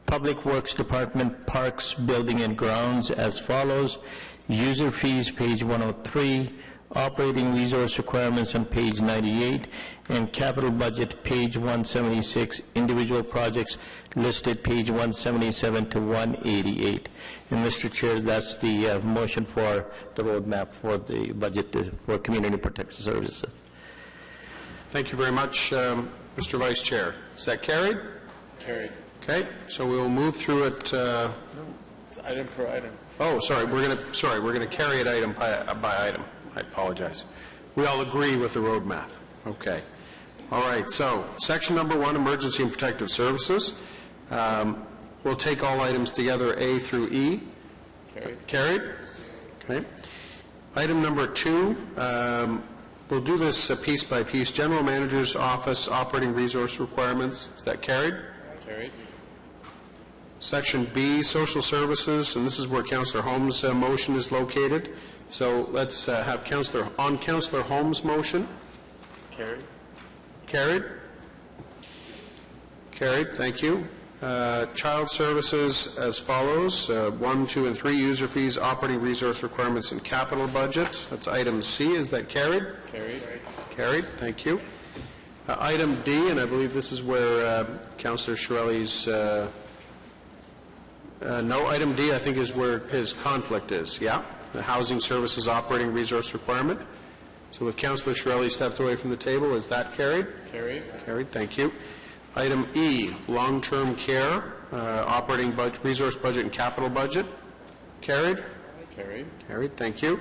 Public Works Department, Parks, Building and Grounds as follows. User fees, page 103. Operating resource requirements on page 98. And capital budget, page 176. Individual projects listed, page 177 to 188. And Mr. Chair, that's the motion for the roadmap for the budget for Community Protective Services. Thank you very much, Mr. Vice Chair. Is that carried? Carried. Okay, so we'll move through it. It's item per item. Oh, sorry. We're going to carry it item by item. I apologize. We all agree with the roadmap. Okay. All right. So, section number 1, emergency and protective services. We'll take all items together, A through E. Carried. Carried. Okay. Item number 2. We'll do this piece by piece. General Manager's Office operating resource requirements. Is that carried? Carried. Section B, social services, and this is where Councillor Holmes' motion is located. So let's have Councillor Holmes' motion. Carried. Carried. Carried. Thank you. Child services as follows: 1, 2, and 3. User fees, operating resource requirements, and capital budget. That's item C. Is that carried? Carried. Carried. Thank you. Item D, and I believe this is where Councillor Shirelli's. No, item D, I think, is where his conflict is. Yeah. The housing services operating resource requirement. So with Councillor Shirelli stepped away from the table, is that carried? Carried. Carried, thank you. Item E, long-term care, operating budget, resource budget and capital budget. Carried? Carried. Carried, thank you.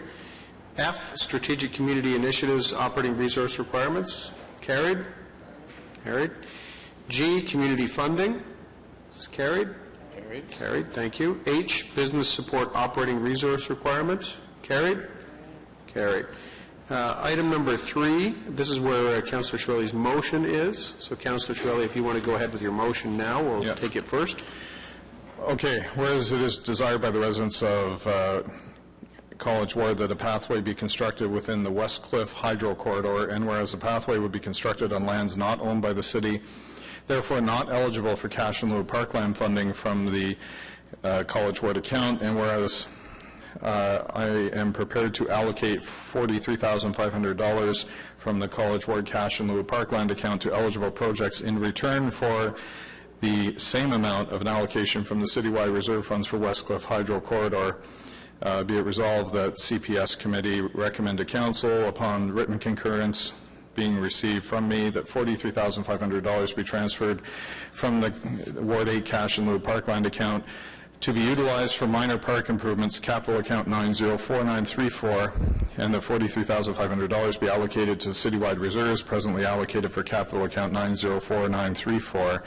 F, strategic community initiatives, operating resource requirements. Carried? Carried. G, community funding. Is carried? Carried. Carried, thank you. H, business support operating resource requirement. Carried? Carried. Item number 3, this is where Councillor Shirley's motion is. So Councillor Shirley, if you want to go ahead with your motion now, we'll take it first. Okay, whereas it is desired by the residents of College Ward that a pathway be constructed within the West Cliff Hydro Corridor, and whereas the pathway would be constructed on lands not owned by the city, therefore not eligible for cash in lieu of parkland funding from the College Ward account, and whereas I am prepared to allocate $43,500 from the College Ward cash in lieu of parkland account to eligible projects in return for the same amount of an allocation from the citywide reserve funds for West Cliff Hydro Corridor. Be it resolved that CPS committee recommend to council, upon written concurrence being received from me, that $43,500 be transferred from the Ward 8 cash in lieu of parkland account to be utilized for minor park improvements, capital account 904934, and that $43,500 be allocated to citywide reserves presently allocated for capital account 904934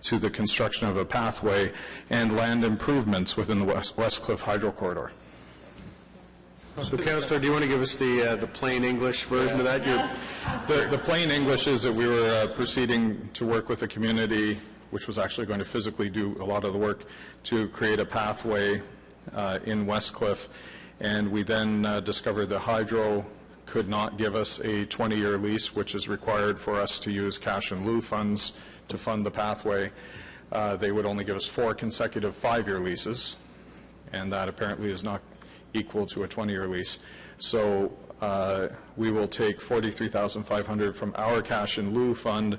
to the construction of a pathway and land improvements within the West Cliff Hydro Corridor. So, Councillor, do you want to give us the plain English version of that? The plain English is that we were proceeding to work with the community, which was actually going to physically do a lot of the work, to create a pathway in West Cliff, and we then discovered the hydro could not give us a 20-year lease, which is required for us to use cash in lieu funds to fund the pathway. They would only give us 4 consecutive 5-year leases, and that apparently is not equal to a 20-year lease. So we will take $43,500 from our cash in lieu fund,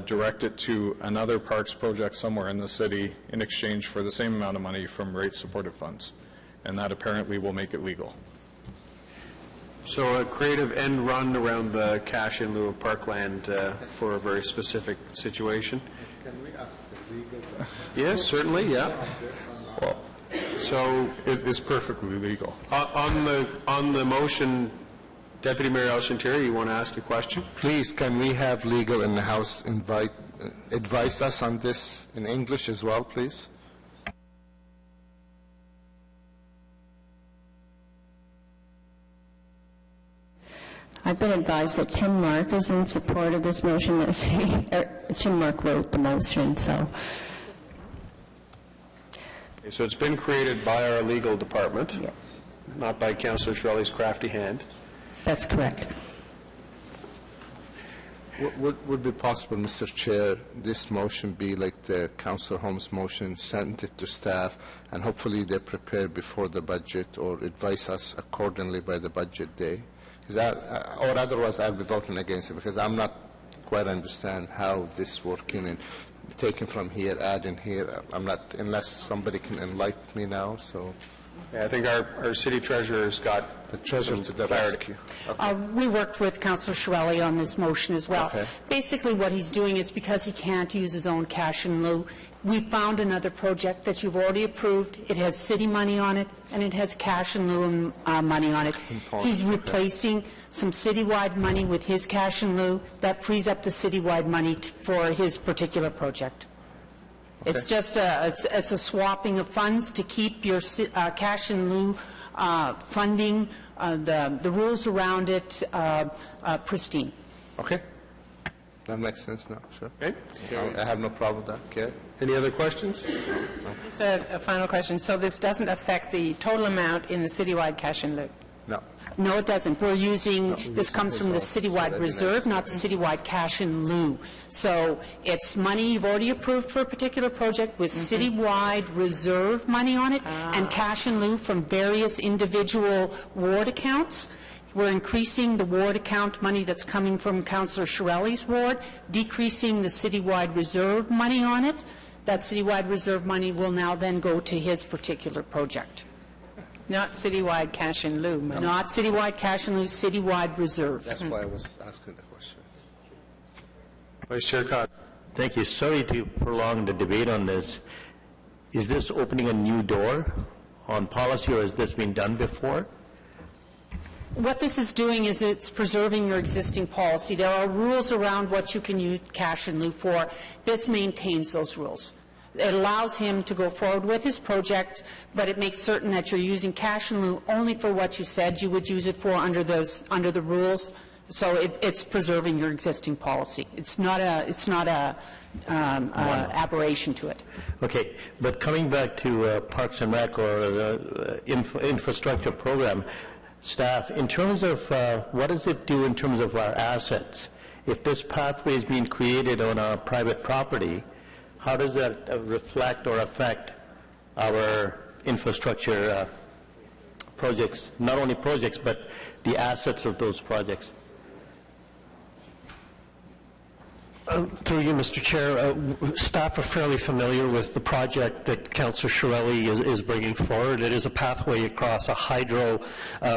direct it to another parks project somewhere in the city in exchange for the same amount of money from rate supported funds, and that apparently will make it legal. So a creative end run around the cash in lieu of parkland for a very specific situation. Can we ask the legal? Yes, certainly, yeah. Well, so it's perfectly legal. On the motion, Deputy Mayor Alcantara, you want to ask a question? Please, can we have legal in the House advise us on this in English as well, please? I've been advised that Tim Mark is in support of this motion. Tim Mark wrote the motion, so. Okay, so it's been created by our legal department, not by Councillor Shirley's crafty hand. That's correct. Would be possible, Mr. Chair, this motion be like the Councillor Holmes' motion, send it to staff, and hopefully they prepare before the budget or advise us accordingly by the budget day? Or otherwise I'll be voting against it, because I'm not quite understand how this working and taking from here, adding here. I'm not, unless somebody can enlighten me now. So I think our city treasurer's got the treasurer to the rescue. Okay. We worked with Councillor Shirley on this motion as well. Okay. Basically what he's doing is, because he can't use his own cash in lieu, we found another project that you've already approved. It has city money on it, and it has cash in lieu money on it. He's replacing some citywide money with his cash in lieu. That frees up the citywide money for his particular project. Okay. It's just it's a swapping of funds to keep your cash in lieu funding, the rules around it pristine. Okay. That makes sense now, sure. Okay. I have no problem with that. Okay. Any other questions? Just a final question. So this doesn't affect the total amount in the citywide cash in lieu? No. No, it doesn't. We're using, this comes from the citywide reserve, not the citywide cash in lieu. So it's money you've already approved for a particular project with citywide reserve money on it and cash in lieu from various individual ward accounts. We're increasing the ward account money that's coming from Councillor Shirley's ward, decreasing the citywide reserve money on it. That citywide reserve money will now then go to his particular project. Not citywide cash in lieu. No. Not citywide cash in lieu, citywide reserve. That's why I was asking the question. Vice Chair Codd. Thank you. Sorry to prolong the debate on this. Is this opening a new door on policy, or has this been done before? What this is doing is it's preserving your existing policy. There are rules around what you can use cash in lieu for. This maintains those rules. It allows him to go forward with his project, but it makes certain that you're using cash in lieu only for what you said you would use it for under the rules So it's preserving your existing policy. It's not a aberration to it. Okay, but coming back to Parks and Rec or the infrastructure program, staff, in terms of what does it do in terms of our assets? If this pathway is being created on our private property, how does that reflect or affect our infrastructure projects, not only projects, but the assets of those projects? Through you, Mr. Chair, staff are fairly familiar with the project that Councillor Chiarelli is bringing forward. It is a pathway across a hydro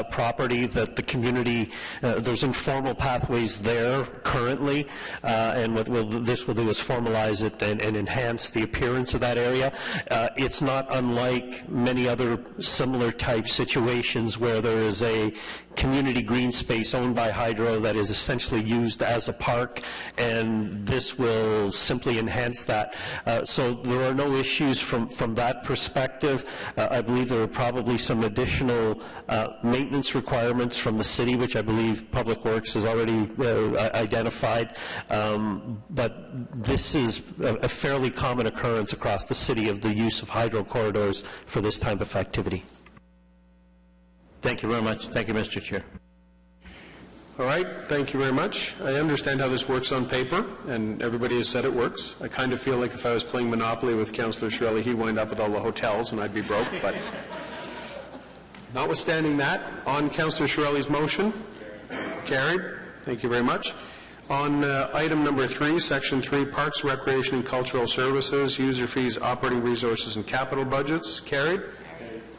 property that the community, there's informal pathways there currently, and what this will do is formalize it and enhance the appearance of that area. It's not unlike many other similar type situations where there is a community green space owned by Hydro that is essentially used as a park, and this will simply enhance that. So there are no issues from that perspective. I believe there are probably some additional maintenance requirements from the city, which I believe Public Works has already identified. But this is a fairly common occurrence across the city of the use of hydro corridors for this type of activity. Thank you very much. Thank you, Mr. Chair. All right, thank you very much. I understand how this works on paper, and everybody has said it works. I kind of feel like if I was playing Monopoly with Councillor Chiarelli, he'd wind up with all the hotels and I'd be broke, but notwithstanding that, on Councillor Chiarelli's motion, carried. Thank you very much. On item number 3, section 3, Parks, Recreation and Cultural Services, user fees, operating resources and capital budgets, carried.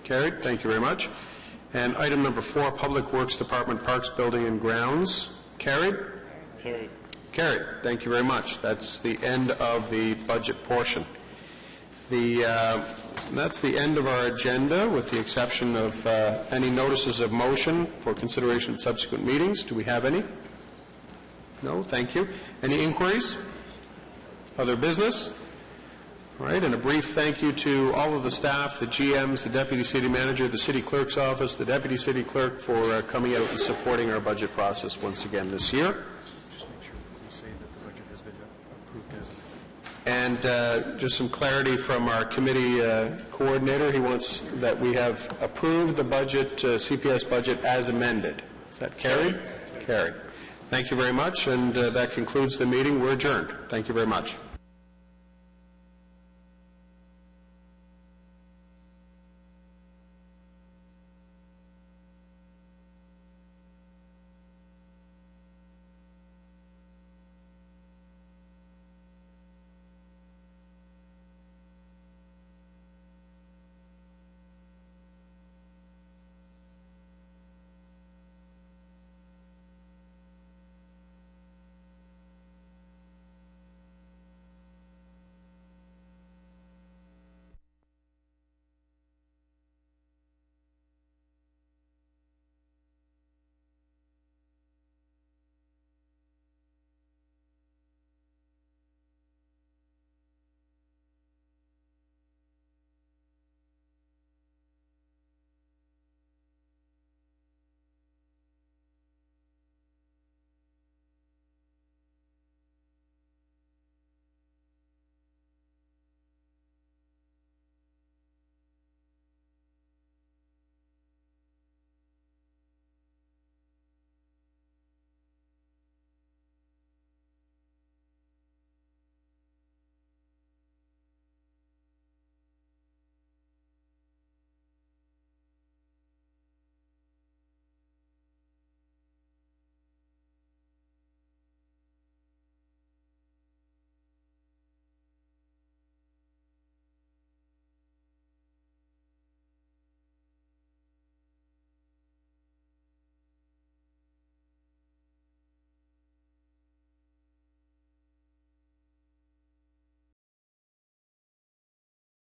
Carried. Thank you very much. And item number 4, Public Works Department, Parks, Building and Grounds, carried? Carried. Carried. Thank you very much. That's the end of the budget portion. That's the end of our agenda, with the exception of any notices of motion for consideration at subsequent meetings. Do we have any? No? Thank you. Any inquiries? Other business? All right, and a brief thank you to all of the staff, the GMs, the Deputy City Manager, the City Clerk's Office, the Deputy City Clerk for coming out and supporting our budget process once again this year. Just make sure you say that the budget has been approved as And just some clarity from our committee coordinator. He wants that we have approved the budget, CPS budget, as amended. Is that carried? Carried. Thank you very much, and that concludes the meeting. We're adjourned. Thank you very much.